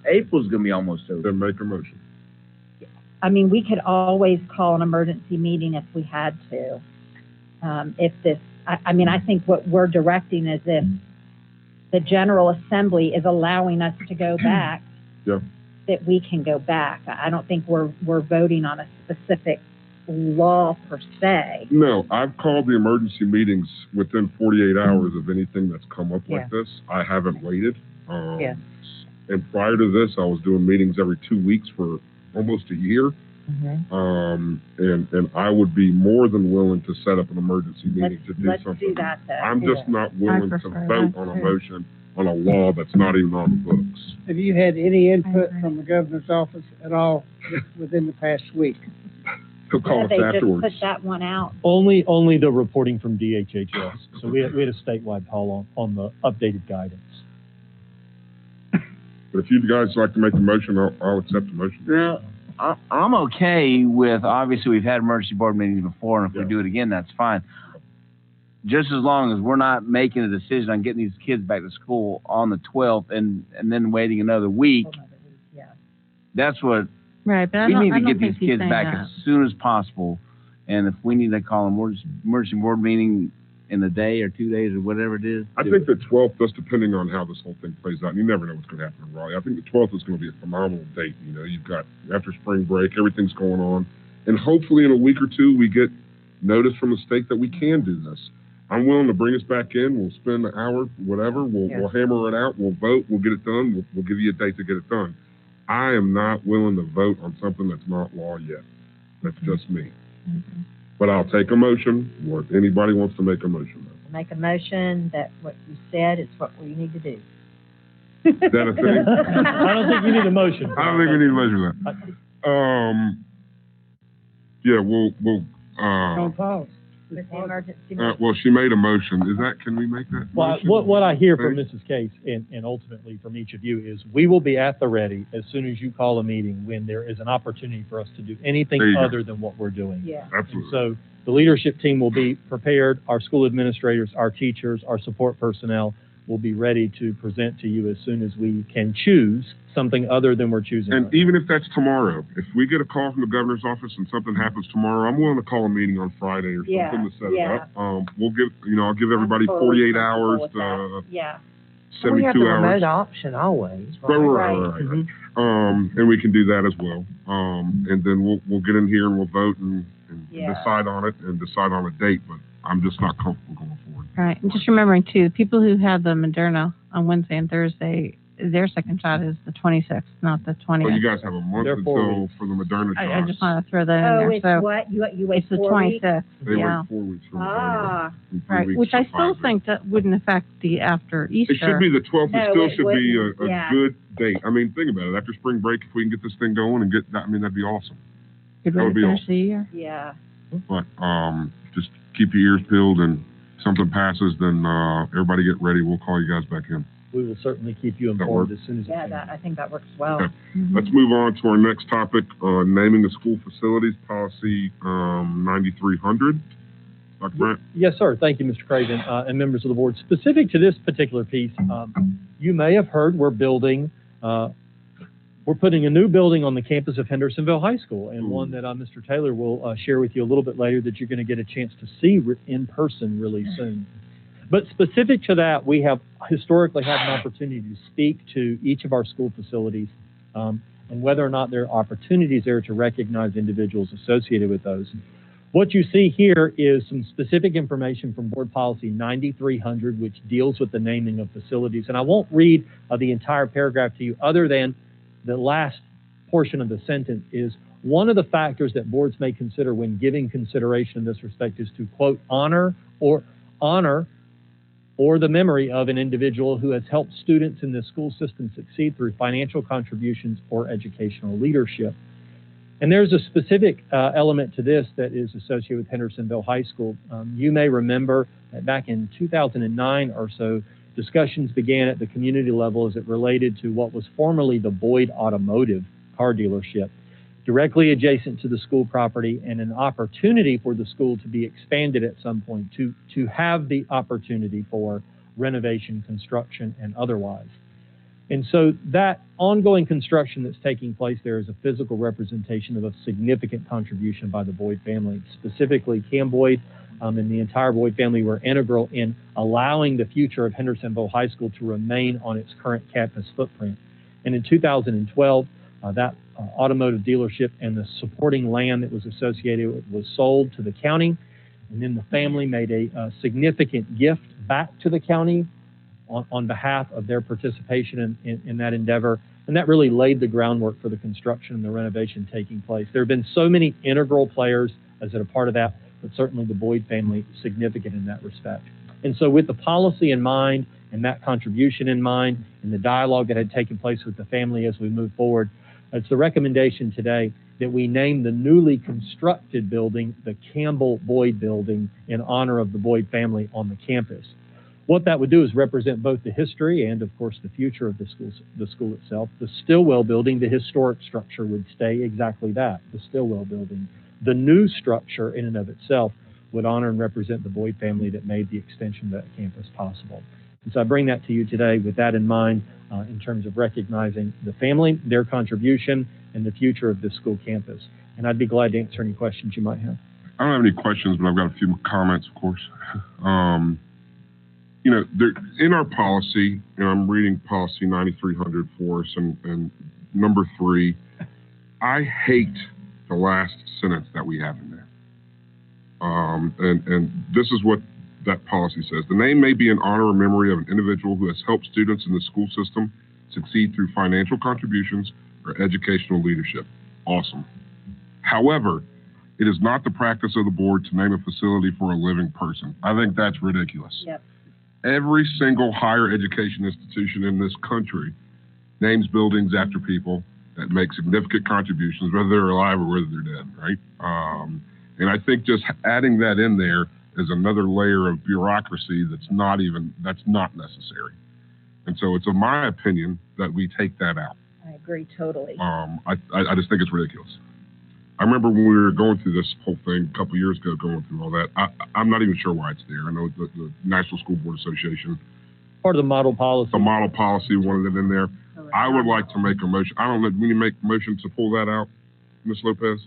April's gonna be almost over. Then make a motion. I mean, we could always call an emergency meeting if we had to. I think what we're directing is if the General Assembly is allowing us to go back, that we can go back. I don't think we're voting on a specific law per se. No, I've called the emergency meetings within 48 hours of anything that's come up like this. I haven't waited. Yes. And prior to this, I was doing meetings every 2 weeks for almost a year. And I would be more than willing to set up an emergency meeting to do Let's something. do that, though. I'm just not willing to prefer vote that, on a too. motion on a law that's not even on the books. Have you had any input agree. from the governor's office at all within the past week? He'll call Yeah, us they just afterwards. put that one out. Only the reporting from DHHS. So we had a statewide call on the updated guidance. But if you guys like to make the motion, I'll accept the motion. Yeah, I'm okay with, obviously, we've had emergency board meetings before, and if Yeah. we do it again, that's fine. Just as long as we're not making a decision on getting these kids back to school on the 12th and then waiting another week, that's what, Right, but we need I to don't get think these he's kids saying back that. as soon as possible. And if we need to call an emergency board meeting in a day or 2 days or whatever it is. I do think it. the 12th, just depending on how this whole thing plays out, and you never know what's going to happen in Raleigh. I think the 12th is going to be a phenomenal date. You've got, after spring break, everything's going on. And hopefully in a week or two, we get notice from the state that we can do this. I'm willing to bring us back in. We'll spend an hour, whatever. We'll hammer it out. We'll vote. We'll get it done. We'll give you a date to get it done. I am not willing to vote on something that's not law yet. That's just me. But I'll take a motion. What anybody wants to make a motion. Make a motion that what you said is what we need to do. Is that a thing? I don't think you need a motion. I don't think we need to measure that. Yeah, we'll Don't pause. With the emergency well, she made a motion. Can we make that Well, motion? what I hear from Okay. Mrs. Case and ultimately from each of you is we will be at the ready as soon as you call a meeting when there is an opportunity for us to do anything There you go. other than what we're doing. Yeah. And Absolutely. so the leadership team will be prepared, our school administrators, our teachers, our support personnel will be ready to present to you as soon as we can choose something other than we're choosing. And right even if that's tomorrow, if we get a call from the governor's office and something happens tomorrow, I'm willing to call a meeting on Friday or Yeah, something to set yeah. it up. We'll give, I'll give everybody I'm totally 48 hours comfortable with to that. Yeah. We have 72 the remote hours. option always, Right, right? right. And we can do that as well. And then we'll get in here and we'll vote and Yeah. decide on it and decide on a date, but I'm just not comfortable going forward. Right, and just remembering too, the people who had the Moderna on Wednesday and Thursday. Their second shot is the 26th, not the 20th. Well, you guys have a month They're 4 until weeks. for the Moderna I shots. just want to throw that in Oh, there. it's So what? You wait it's the 4 weeks? 26th. They Yeah. wait 4 weeks for Moderna. Ah, and 3 Right, weeks which for I still Pfizer. think that wouldn't affect the after Easter. It should be the 12th. No, It still it should be wouldn't. a Yeah. good date. I mean, think about it. After spring break, if we can get this thing going and get that, I mean, that'd be awesome. Good that way would to be finish awesome. the year. yeah. But just keep your ears peeled, and if something passes, then everybody get ready. We'll call you guys back in. We will certainly keep you That informed work? as soon as we Yeah, can. I think that works well. Okay. Let's move on to our next topic, naming the school facilities, policy 9300. Dr. Brandt? Yes, sir. Thank you, Mr. Craven, and members of the board. Specific to this particular piece, you may have heard we're putting a new building on the campus of Hendersonville High School, and one that Mr. Taylor will share with you a little bit later that you're going to get a chance to see in person really soon. But specific to that, we have historically had an opportunity to speak to each of our school facilities and whether or not there are opportunities there to recognize individuals associated with those. What you see here is some specific information from Board Policy 9300, which deals with the naming of facilities. And I won't read the entire paragraph to you other than the last portion of the sentence is one of the factors that boards may consider when giving consideration in this respect is to, quote, honor or the memory of an individual who has helped students in the school system succeed through financial contributions or educational leadership. And there's a specific element to this that is associated with Hendersonville High School. You may remember that back in 2009 or so, discussions began at the community level as it related to what was formerly the Boyd Automotive car dealership, directly adjacent to the school property, and an opportunity for the school to be expanded at some point to have the opportunity for renovation, construction, and otherwise. And so that ongoing construction that's taking place there is a physical representation of a significant contribution by the Boyd family. Specifically, Cam Boyd and the entire Boyd family were integral in allowing the future of Hendersonville High School to remain on its current campus footprint. And in 2012, that automotive dealership and the supporting land that was associated with it was sold to the county. And then the family made a significant gift back to the county on behalf of their participation in that endeavor. And that really laid the groundwork for the construction and the renovation taking place. There have been so many integral players as a part of that, but certainly the Boyd family significant in that respect. And so with the policy in mind and that contribution in mind and the dialogue that had taken place with the family as we move forward, it's the recommendation today that we name the newly constructed building the Campbell Boyd Building in honor of the Boyd family on the campus. What that would do is represent both the history and, of course, the future of the school itself. The Stillwell Building, the historic structure, would stay exactly that, the Stillwell Building. The new structure in and of itself would honor and represent the Boyd family that made the extension of that campus possible. And so I bring that to you today with that in mind in terms of recognizing the family, their contribution, and the future of this school campus. And I'd be glad to answer any questions you might have. I don't have any questions, but I've got a few comments, of course. In our policy, and I'm reading policy 9300 for us, and number 3, I hate the last sentence that we have in there. And this is what that policy says. The name may be in honor or memory of an individual who has helped students in the school system succeed through financial contributions or educational leadership. Awesome. However, it is not the practice of the board to name a facility for a living person. I think that's ridiculous. Yep. Every single higher education institution in this country names buildings after people that make significant contributions, whether they're alive or whether they're dead, right? And I think just adding that in there is another layer of bureaucracy that's not necessary. And so it's, in my opinion, that we take that out. I agree totally. I just think it's ridiculous. I remember when we were going through this whole thing a couple of years ago, going through all that. I'm not even sure why it's there. I know the National School Board Association, Part of the model policy. the model policy wanted it in there. I would like to make a motion. I don't know, when you make motions to pull that out, Ms. Lopez?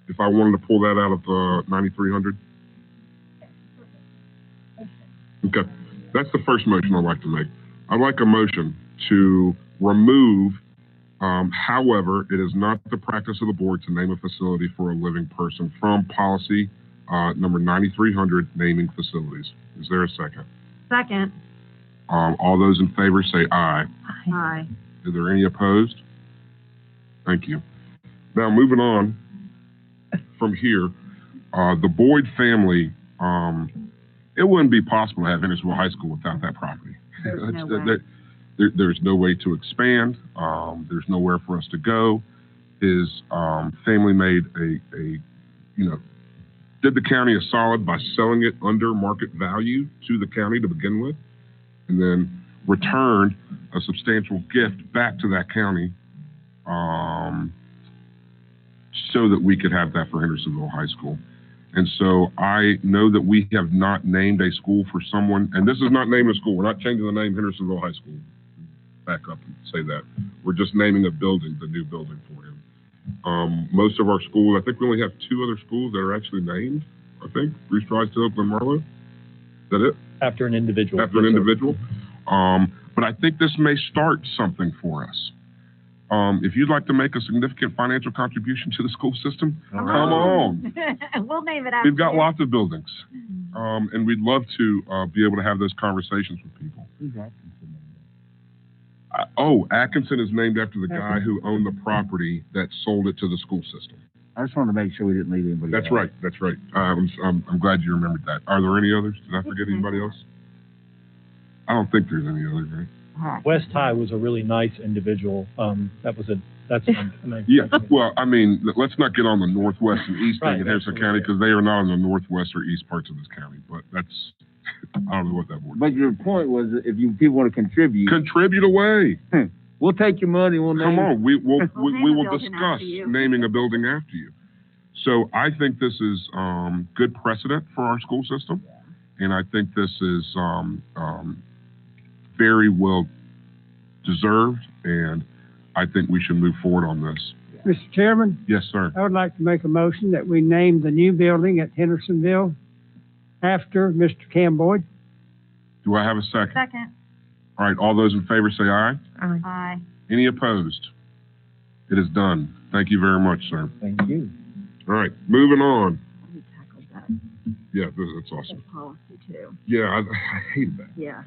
If I wanted to pull that out of 9300? Okay, that's the first motion I'd like to make. I'd like a motion to remove, however, it is not the practice of the board to name a facility for a living person from policy number 9300, naming facilities. Is there a second? Second. All those in favor say aye. Aye. Are there any opposed? Thank you. Now, moving on from here, the Boyd family, it wouldn't be possible to have Hendersonville High School without that property. There's no way. There's no way to expand. There's nowhere for us to go. His family made did the county a solid by selling it under market value to the county to begin with, and then returned a substantial gift back to that county so that we could have that for Hendersonville High School. And so I know that we have not named a school for someone, and this is not naming a school. We're not changing the name Hendersonville High School. Back up and say that. We're just naming a building, the new building for him. Most of our schools, I think we only have 2 other schools that are actually named, I think. Bruce Drive, Glen Marlow. Is that it? After an individual. After an individual. But I think this may start something for us. If you'd like to make a significant financial contribution to the school system, come on. We'll name it after We've got you. lots of buildings. And we'd love to be able to have those conversations with people. Atkinson is named after the guy who owned the property that sold it to the school system. I just wanted to make sure we didn't leave anybody That's out. right. That's right. I'm glad you remembered that. Are there any others? Did I forget anybody else? I don't think there's any others, right? West High was a really nice individual. That's Yeah. Well, I mean, let's not get on the northwest and east Right, thing in Harrison County because they are not in the northwest or east parts of this county. But that's, I don't know what that word is. But your point was that if people want to contribute, Contribute away. we'll take your money. We'll Come name on, we will name we a will building discuss after you. naming a building after you. So I think this is good precedent for our school system, and I think this is very well deserved, and I think we should move forward on this. Mr. Chairman, Yes, sir. I would like to make a motion that we name the new building at Hendersonville after Mr. Cam Boyd. Do I have a second? Second. All right, all those in favor say aye. Aye. Any opposed? It is done. Thank you very much, sir. Thank you. All right, moving on. We tackled that Yeah, that's awesome. policy too. Yeah, I hated that. Yeah.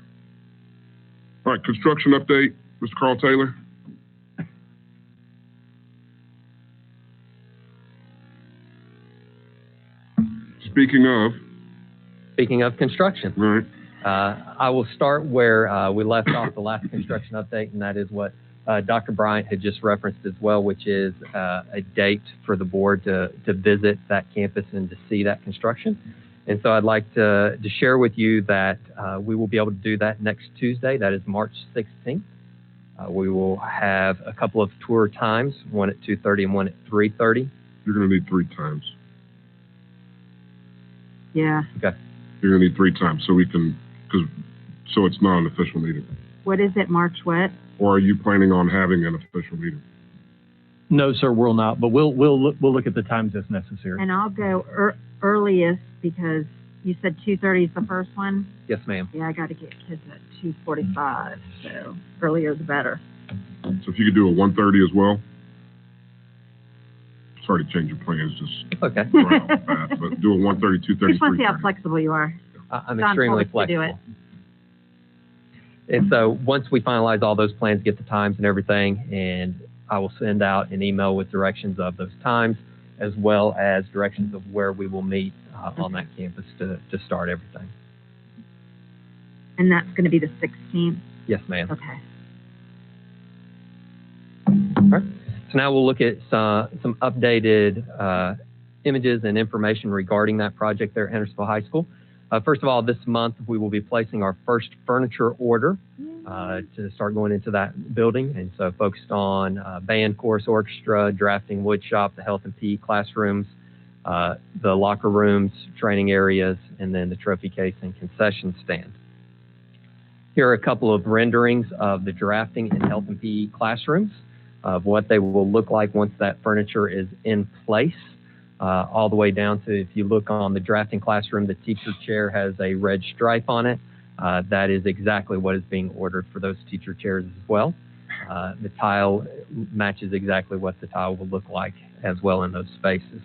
All right, construction update, Mr. Carl Taylor. Speaking of construction, Right. I will start where we left off the last construction update, and that is what Dr. Bryant had just referenced as well, which is a date for the board to visit that campus and to see that construction. And so I'd like to share with you that we will be able to do that next Tuesday. That is March 16th. We will have a couple of tour times, one at 2:30 and one at 3:30. You're going to need 3 times. Yeah. Okay. You're going to need 3 times so we can, so it's not an official meeting. What is it, March what? Or are you planning on having an official meeting? No, sir, we'll not, but we'll look at the times as necessary. And I'll go earliest because you said 2:30 is the first one. Yes, ma'am. Yeah, I got to get kids at 2:45, so earlier the better. So if you could do a 1:30 as well? Sorry to change your plans, just Okay. right off the bat, but do a 1:30, 2:30, Just want to see how 3:30. flexible you are. I'm John extremely told us to do flexible. And so once we finalize all those plans, get the times and everything, and I will send out an email with directions of those times, as well as directions of where we will meet on that campus to start everything. And that's going to be the 16th. Yes, ma'am. Okay. All right. So now we'll look at some updated images and information regarding that project there at Hendersonville High School. First of all, this month we will be placing our first furniture order to start going into that building. And so focused on band, chorus, orchestra, drafting, wood shop, the health and PE classrooms, the locker rooms, training areas, and then the trophy case and concession stand. Here are a couple of renderings of the drafting and health and PE classrooms, of what they will look like once that furniture is in place, all the way down to, if you look on the drafting classroom, the teacher chair has a red stripe on it. That is exactly what is being ordered for those teacher chairs as well. The tile matches exactly what the tile will look like as well in those spaces.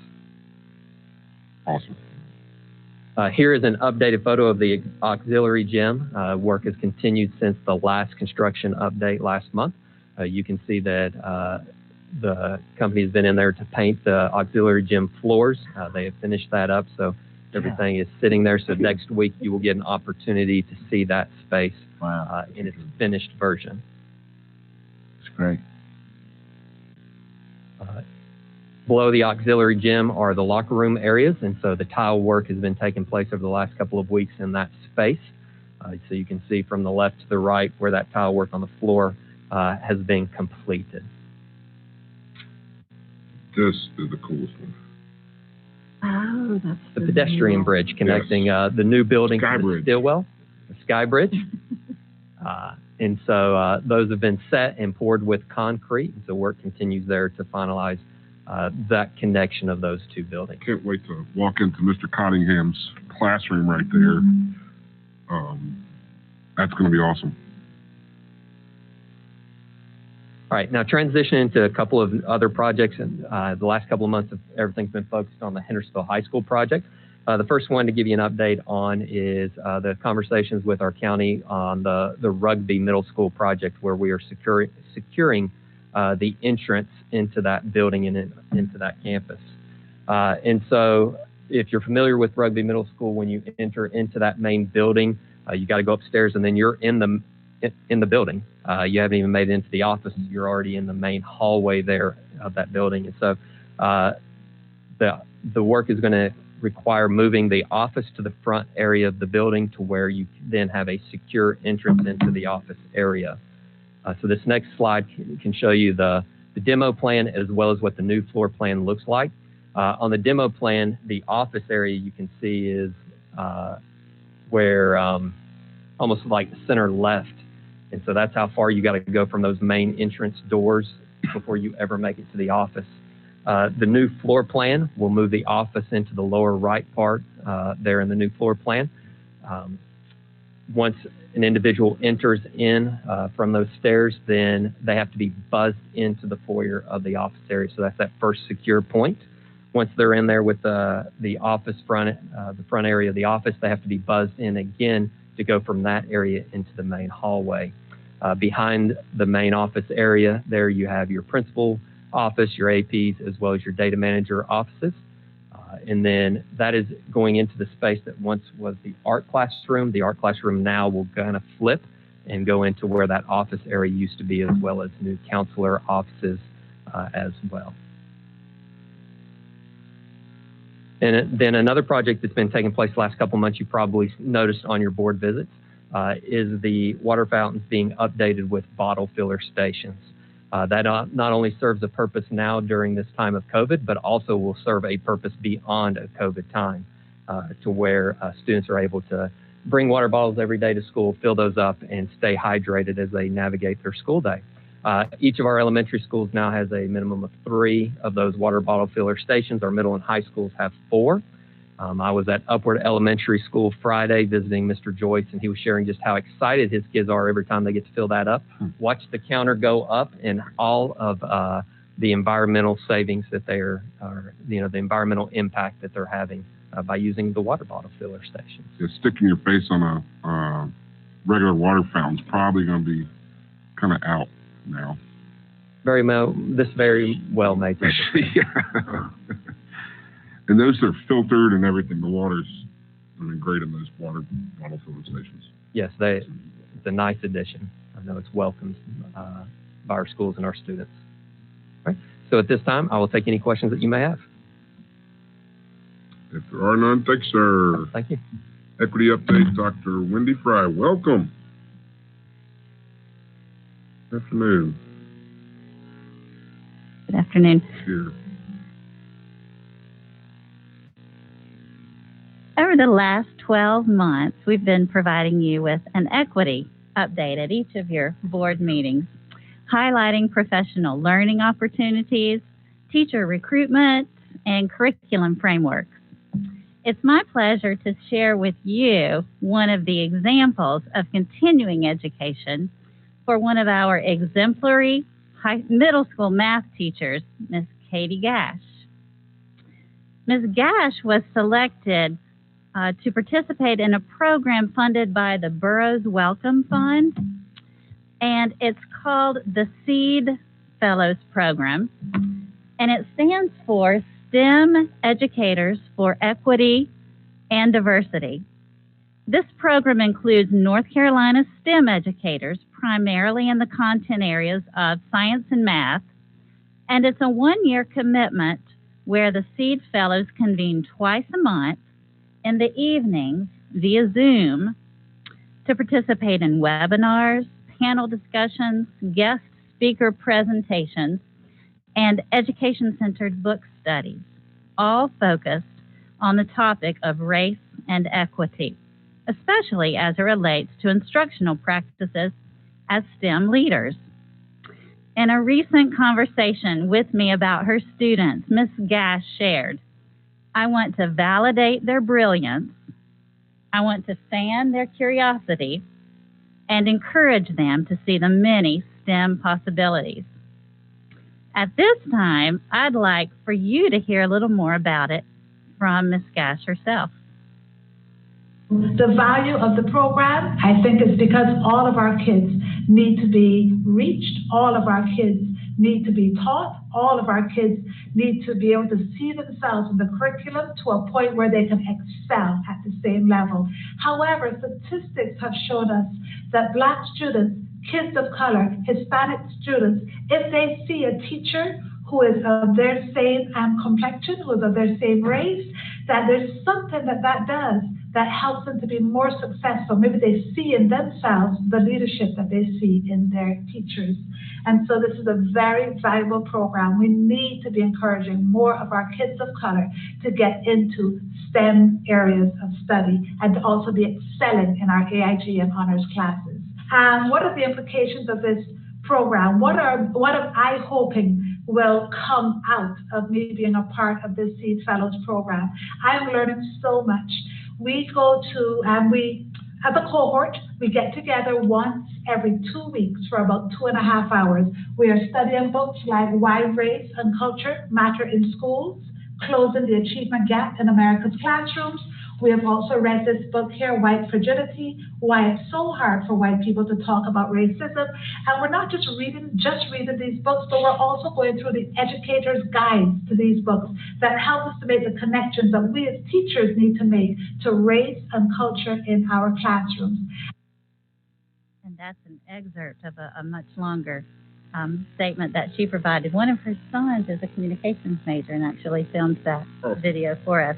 Awesome. Here is an updated photo of the auxiliary gym. Work has continued since the last construction update last month. You can see that the company has been in there to paint the auxiliary gym floors. They have finished that up, so everything is sitting there. So next week you will get an opportunity to see that space in its finished version. That's great. Below the auxiliary gym are the locker room areas, and so the tile work has been taking place over the last couple of weeks in that space. So you can see from the left to the right where that tile work on the floor has been completed. This is the coolest one. Oh, that's The pedestrian bridge connecting the new building Sky to the Bridge. Stillwell, the Sky Bridge. And so those have been set and poured with concrete, and so work continues there to finalize that connection of those two buildings. Can't wait to walk into Mr. Cottingham's classroom right there. That's going to be awesome. All right, now transitioning to a couple of other projects. And the last couple of months, everything's been focused on the Hendersonville High School project. The first one to give you an update on is the conversations with our county on the Rugby Middle School project, where we are securing the entrance into that building and into that campus. And so if you're familiar with Rugby Middle School, when you enter into that main building, you got to go upstairs and then you're in the building. You haven't even made it into the office. You're already in the main hallway there of that building. And so the work is going to require moving the office to the front area of the building to where you then have a secure entrance into the office area. So this next slide can show you the demo plan as well as what the new floor plan looks like. On the demo plan, the office area you can see is where almost like center left. And so that's how far you got to go from those main entrance doors before you ever make it to the office. The new floor plan will move the office into the lower right part there in the new floor plan. Once an individual enters in from those stairs, then they have to be buzzed into the foyer of the office area. So that's that first secure point. Once they're in there with the office front, the front area of the office, they have to be buzzed in again to go from that area into the main hallway. Behind the main office area, there you have your principal office, your APs, as well as your data manager offices. And then that is going into the space that once was the art classroom. The art classroom now will kind of flip and go into where that office area used to be, as well as new counselor offices as well. And then another project that's been taking place the last couple of months, you probably noticed on your board visits, is the water fountains being updated with bottle filler stations. That not only serves a purpose now during this time of COVID, but also will serve a purpose beyond a COVID time, to where students are able to bring water bottles every day to school, fill those up, and stay hydrated as they navigate their school day. Each of our elementary schools now has a minimum of 3 of those water bottle filler stations. Our middle and high schools have 4. I was at Upward Elementary School Friday visiting Mr. Joyce, and he was sharing just how excited his kids are every time they get to fill that up. Watch the counter go up, and all of the environmental savings that they are, the environmental impact that they're having by using the water bottle filler stations. Yeah, sticking your face on a regular water fountain's probably going to be kind of out now. This very well may take Yeah. And those are filtered and everything. The water's, great in those water bottle filling stations. Yes, it's a nice addition. I know it's welcomed by our schools and our students. All right. So at this time, I will take any questions that you may have. If there are none, thanks, sir. Thank you. Equity update, Dr. Wendy Fry. Welcome. Afternoon. Good afternoon. Here. Over the last 12 months, we've been providing you with an equity update at each of your board meetings, highlighting professional learning opportunities, teacher recruitment, and curriculum frameworks. It's my pleasure to share with you one of the examples of continuing education for one of our exemplary middle school math teachers, Ms. Katie Gash. Ms. Gash was selected to participate in a program funded by the Burroughs Wellcome Fund, and it's called the SEED Fellows Program, and it stands for STEM Educators for Equity and Diversity. This program includes North Carolina STEM educators, primarily in the content areas of science and math, and it's a one-year commitment where the SEED Fellows convene twice a month in the evenings via Zoom to participate in webinars, panel discussions, guest speaker presentations, and education-centered book studies, all focused on the topic of race and equity, especially as it relates to instructional practices as STEM leaders. In a recent conversation with me about her students, Ms. Gash shared, "I want to validate their brilliance, I want to fan their curiosity, and encourage them to see the many STEM possibilities." At this time, I'd like for you to hear a little more about it from Ms. Gash herself. The value of the program, I think, is because all of our kids need to be reached, all of our kids need to be taught, all of our kids need to be able to see themselves in the curriculum to a point where they can excel at the same level. However, statistics have shown us that Black students, kids of color, Hispanic students, if they see a teacher who is of their same complexion, who is of their same race, that there's something that does that helps them to be more successful. Maybe they see in themselves the leadership that they see in their teachers. And so this is a very valuable program. We need to be encouraging more of our kids of color to get into STEM areas of study and to also be excelling in our AIG and honors classes. What are the implications of this program? What am I hoping will come out of me being a part of this SEED Fellows program? I am learning so much. We go to, as a cohort, we get together once every 2 weeks for about 2.5 hours. We are studying books like Why Race and Culture Matter in Schools, Closing the Achievement Gap in America's Classrooms. We have also read this book here, White Fragility, Why It's So Hard for White People to Talk About Racism. And we're not just reading these books, but we're also going through the educator's guides to these books that help us to make the connections that we as teachers need to make to race and culture in our classrooms. And that's an excerpt of a much longer statement that she provided. One of her sons is a communications major and actually filmed that video for us.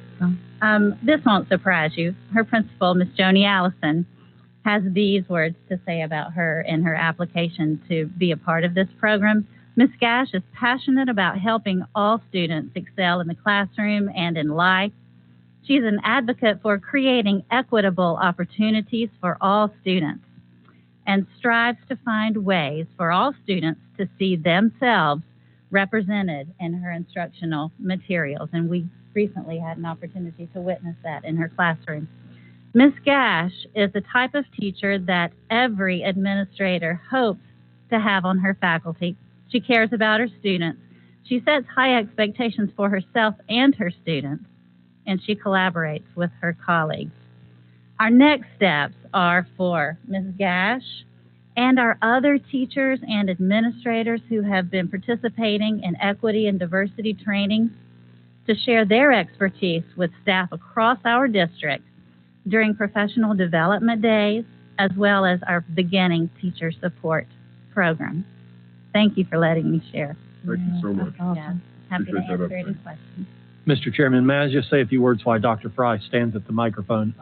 This won't surprise you. Her principal, Miss Joni Allison, has these words to say about her in her application to be a part of this program. Ms. Gash is passionate about helping all students excel in the classroom and in life. She's an advocate for creating equitable opportunities for all students and strives to find ways for all students to see themselves represented in her instructional materials. And we recently had an opportunity to witness that in her classroom. Ms. Gash is the type of teacher that every administrator hopes to have on her faculty. She cares about her students. She sets high expectations for herself and her students, and she collaborates with her colleagues. Our next steps are for Ms. Gash and our other teachers and administrators who have been participating in equity and diversity trainings to share their expertise with staff across our district during professional development days, as well as our beginning teacher support program. Thank you for letting me share. Thank you so much. Yeah, happy to Appreciate that answer update. any questions. Mr. Chairman, may I just say a few words while Dr. Fry stands at the microphone?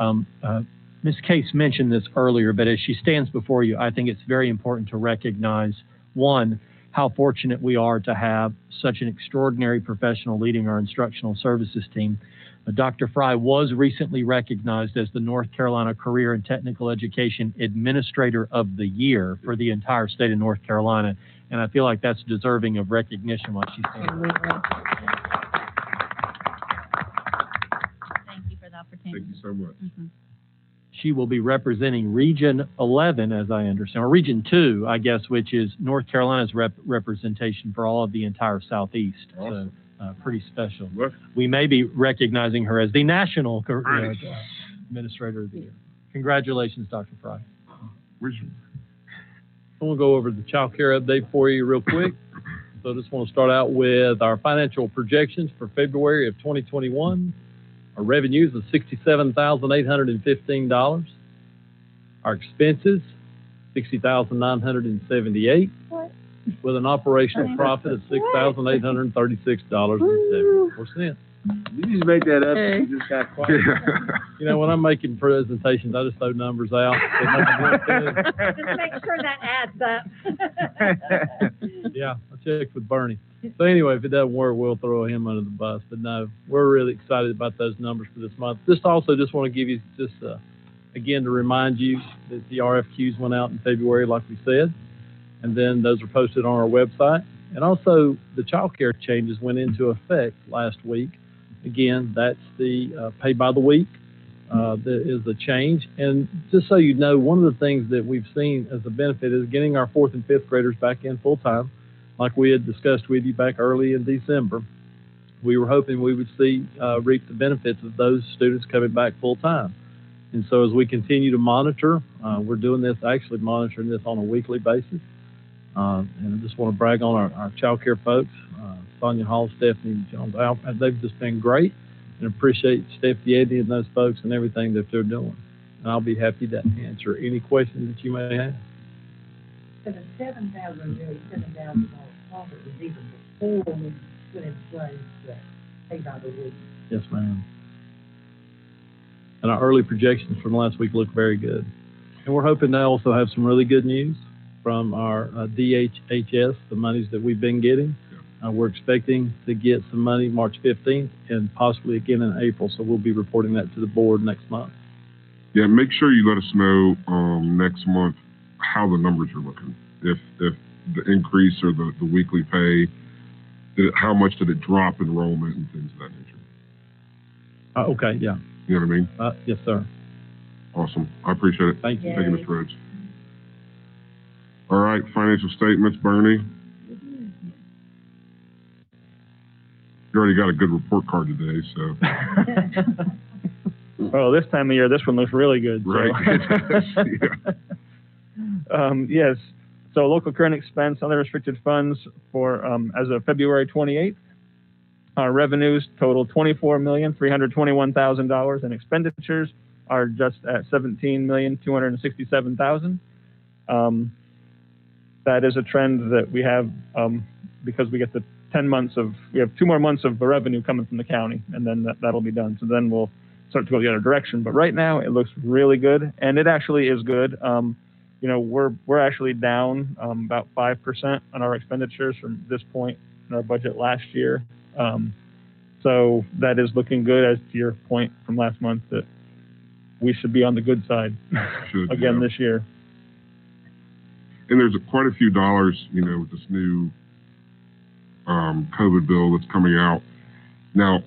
Ms. Case mentioned this earlier, but as she stands before you, I think it's very important to recognize, one, how fortunate we are to have such an extraordinary professional leading our instructional services team. Dr. Fry was recently recognized as the North Carolina Career and Technical Education Administrator of the Year for the entire state of North Carolina, and I feel like that's deserving of recognition while she's standing. Thank you for the opportunity. Thank you so much. She will be representing Region 11, as I understand, or Region 2, I guess, which is North Carolina's representation for all of the entire Southeast. Awesome. So, pretty special. Look. We may be recognizing her as the national Administrator of the Year. Congratulations, Dr. Fry. Where's I'm going to go over the child care update for you real quick. So I just want to start out with our financial projections for February of 2021. Our revenues of $67,815. Our expenses, $60,978. With an operational profit of $6,836.74. You just make that up. You just got quiet. You know, when I'm making presentations, I just throw numbers out. Just make sure that adds up. Yeah, I checked with Bernie. So anyway, if it doesn't work, we'll throw him under the bus. But no, we're really excited about those numbers for this month. Just want to give you again, to remind you that the RFQs went out in February, like we said, and then those are posted on our website. And also, the child care changes went into effect last week. Again, that's the pay by the week. That is a change. And just so you know, one of the things that we've seen as a benefit is getting our 4th and 5th graders back in full time, like we had discussed with you back early in December. We were hoping we would reap the benefits of those students coming back full time. And so as we continue to monitor, we're monitoring this on a weekly basis. And I just want to brag on our child care folks, Sonia Hall, Stephanie Jones. They've just been great, and appreciate Stephanie Eddy and those folks and everything that they're doing. And I'll be happy to answer any questions that you may have. So the $7,000 profit was even before we put in place the pay by the week. Yes, ma'am. And our early projections from last week look very good. And we're hoping to also have some really good news from our DHHS, the monies that we've been getting. We're expecting to get some money March 15th and possibly again in April. So we'll be reporting that to the board next month. Yeah, make sure you let us know next month how the numbers are looking. If the increase or the weekly pay, how much did it drop enrollment and things of that nature. Okay, yeah. You know what I mean? Yes, sir. Awesome. I appreciate it. Thank you. Thank you, Mr. Rhodes. All right, financial statements, Bernie. You already got a good report card today, so. Well, this time of year, this one looks really good. Right. So. Yes. So local current expense, other restricted funds for as of February 28th. Our revenues total $24,321,000, and expenditures are just at $17,267,000. That is a trend that we have because we get we have 2 more months of the revenue coming from the county, and then that'll be done. So then we'll start to go the other direction. But right now it looks really good, and it actually is good. You know, we're actually down about 5% on our expenditures from this point in our budget last year. So that is looking good, as to your point from last month, that we should be on the good side again this year. And there's quite a few dollars, you know, with this new COVID bill that's coming out. Now,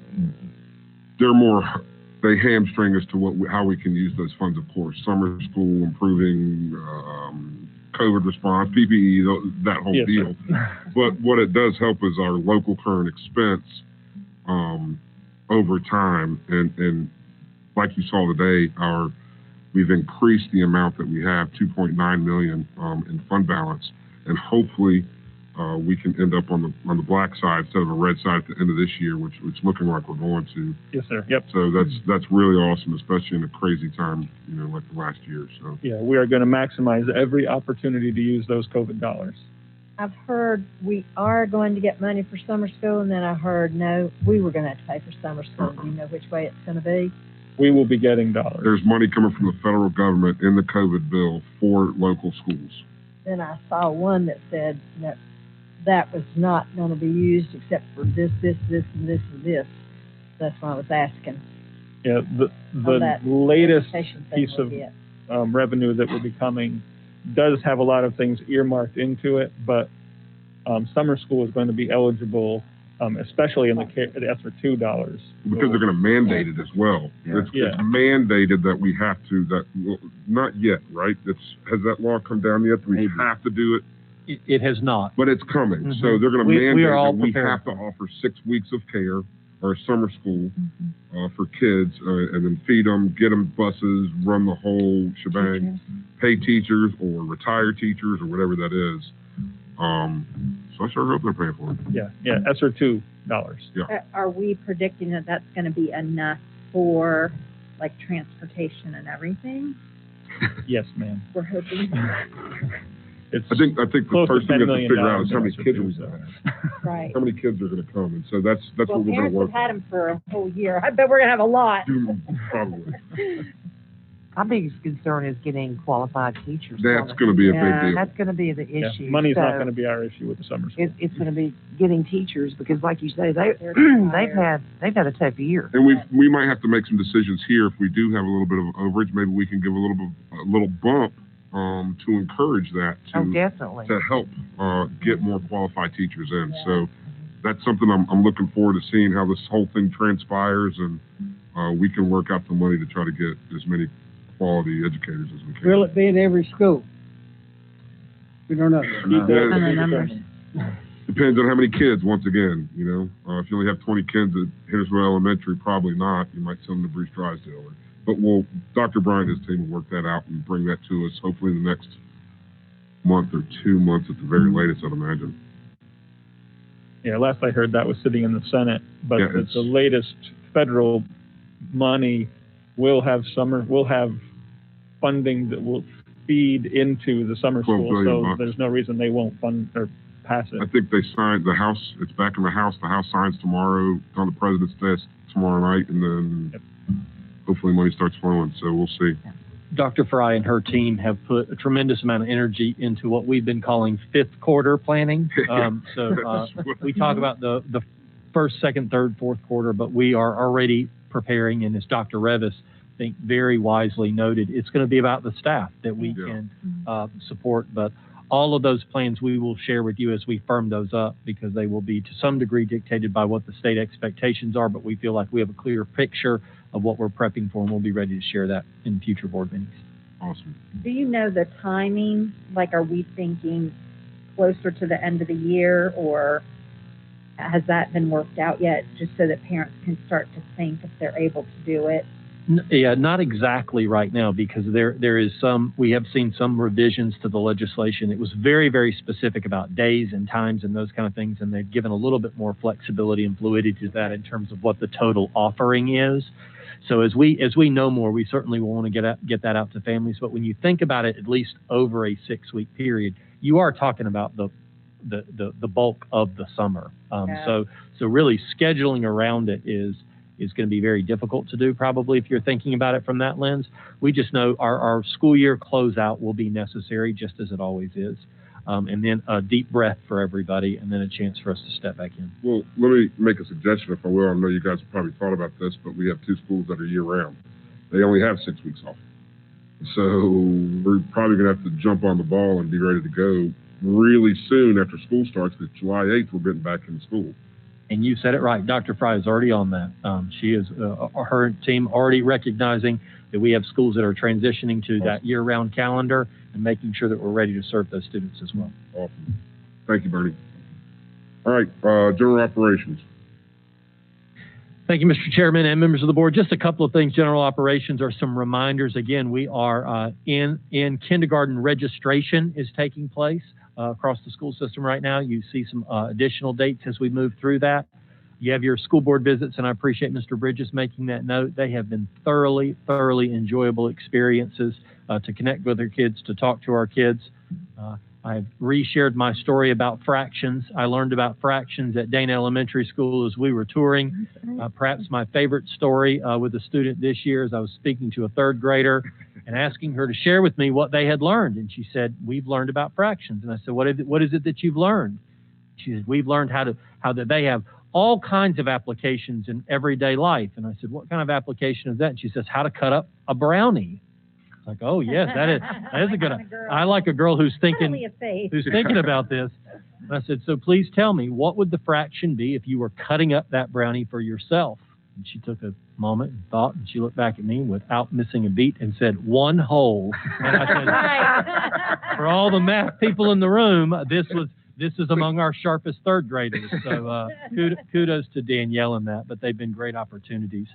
they hamstring us to how we can use those funds, of course. Summer school, improving COVID response, PPE, that whole deal. But what it does help is our local current expense over time. And like you saw today, we've increased the amount that we have, $2.9 million in fund balance, and hopefully we can end up on the black side instead of a red side at the end of this year, which it's looking like we're going to. Yes, sir. Yep. So that's really awesome, especially in a crazy time, you know, like the last year. So yeah, we are going to maximize every opportunity to use those COVID dollars. I've heard we are going to get money for summer school, and then I heard no, we were going to have to pay for summer school. Do you know which way it's going to be? We will be getting dollars. There's money coming from the federal government in the COVID bill for local schools. Then I saw one that said that was not going to be used except for this, and this, and this. That's why I was asking. Yeah, the latest piece of revenue that will be coming does have a lot of things earmarked into it, but summer school is going to be eligible, especially in the ESSER II dollars. Because they're going to mandate it as well. Yeah. It's mandated that we have to, not yet, right? Has that law come down yet? We have to do it? It has not. But it's coming. So they're going to mandate we are all that we prepared. have to offer 6 weeks of care or summer school for kids, and then feed them, get them buses, run the whole shebang, pay teachers or retire teachers or whatever that is. So I sure hope they're paying for it. Yeah, ESSER $2. Yeah. Are we predicting that that's going to be enough for like transportation and everything? Yes, ma'am. We're hoping. It's I think the close to first thing $10 you have to figure out is how many million kids are in we ESSER going to $2, have. Right. How many kids are going to come, and so that's Well, what we're going parents to work have had them for a whole year. I bet we're going to have a lot. on. Probably. My biggest concern is getting qualified teachers. That's going to be a big deal. That's going to be the Yeah, issue. money's not So going to be our issue with the summer school. It's going to be getting teachers because, like you say, They're they've had a tough year. And we might have to make some decisions here if we do have a little bit of overage. Maybe we can give a little bump to encourage that Oh, definitely. to help get more qualified teachers in. So that's something I'm looking forward to seeing how this whole thing transpires, and we can work out the money to try to get as many quality educators as we can. Will it be in every school? We don't know. Depends on how many kids, once again, you know. If you only have 20 kids at Hendersonville Elementary, probably not. You might send them to Bruce Drysdale. But Dr. Bryan and his team will work that out and bring that to us hopefully in the next month or 2 months at the very latest, I'd imagine. Yeah, last I heard that was sitting in the Senate, but Yeah, the latest federal money will have funding that will feed into the summer 12 school, billion so bucks. there's no reason they won't fund or pass it. I think they signed the House. It's back in the House. The House signs tomorrow on the president's desk tomorrow night, and then hopefully money starts flowing. So we'll see. Dr. Fry and her team have put a tremendous amount of energy into what we've been calling fifth quarter planning. We talk about the first, second, third, fourth quarter, but we are already preparing, and as Dr. Revis, I think, very wisely noted, it's going to be about the staff that we can support. But all of those plans we will share with you as we firm those up, because they will be to some degree dictated by what the state expectations are, but we feel like we have a clear picture of what we're prepping for, and we'll be ready to share that in future board meetings. Awesome. Do you know the timing? Like, are we thinking closer to the end of the year, or has that been worked out yet, just so that parents can start to think if they're able to do it? Yeah, not exactly right now, because there is we have seen some revisions to the legislation. It was very, very specific about days and times and those kind of things, and they've given a little bit more flexibility and fluidity to that in terms of what the total offering is. So as we know more, we certainly will want to get that out to families. But when you think about it, at least over a 6-week period, you are talking about the bulk of the summer. So really scheduling around it is going to be very difficult to do, probably, if you're thinking about it from that lens. We just know our school year closeout will be necessary, just as it always is. And then a deep breath for everybody, and then a chance for us to step back in. Well, let me make a suggestion, if I will. I know you guys have probably thought about this, but we have 2 schools that are year-round. They only have 6 weeks off. So we're probably going to have to jump on the ball and be ready to go really soon after school starts, because July 8th, we're getting back in school. And you said it right. Dr. Fry is already on that. She is, her team already recognizing that we have schools that are transitioning to that year-round calendar and making sure that we're ready to serve those students as well. Awesome. Thank you, Bernie. All right, general operations. Thank you, Mr. Chairman and members of the board. Just a couple of things. General operations are some reminders. Again, we are in kindergarten registration is taking place across the school system right now. You see some additional dates as we move through that. You have your school board visits, and I appreciate Mr. Bridges making that note. They have been thoroughly enjoyable experiences to connect with our kids, to talk to our kids. I've reshared my story about fractions. I learned about fractions at Dana Elementary School as we were touring. Perhaps my favorite story with a student this year is I was speaking to a 3rd grader and asking her to share with me what they had learned. And she said, "We've learned about fractions." And I said, what is it that you've learned? She said, "We've learned how that they have all kinds of applications in everyday life." And I said, "What kind of application is that?" And she says, "How to cut up a brownie." Like, oh yes, that is a good. I like a girl who's thinking about this. And I said, "So please tell me, what would the fraction be if you were cutting up that brownie for yourself?" And she took a moment and thought, and she looked back at me without missing a beat and said, "1 whole." And I said, for all the math people in the room, this This is among our sharpest third graders, so kudos to Danielle and that, but they've been great opportunities.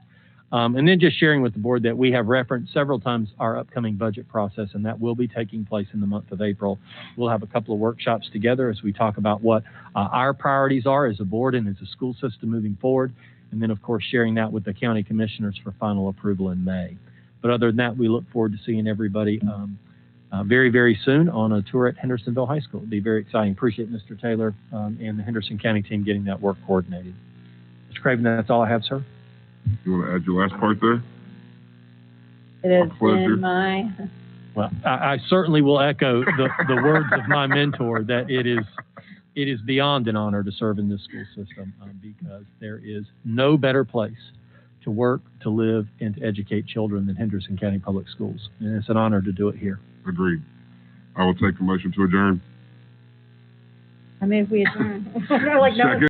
And then just sharing with the board that we have referenced several times our upcoming budget process, and that will be taking place in the month of April. We'll have a couple of workshops together as we talk about what our priorities are as a board and as a school system moving forward, and then, of course, sharing that with the county commissioners for final approval in May. But other than that, we look forward to seeing everybody very, very soon on a tour at Hendersonville High School. It'll be very exciting. Appreciate Mr. Taylor and the Henderson County team getting that work coordinated. Mr. Craven, that's all I have, sir. You want to add your last part there? It has pleasure. been my, Well, I certainly will echo the words of my mentor that it is beyond an honor to serve in this school system because there is no better place to work, to live, and to educate children than Henderson County Public Schools. And it's an honor to do it here. Agreed. I will take a motion to adjourn. I mean, if we adjourn. Like, no. Second.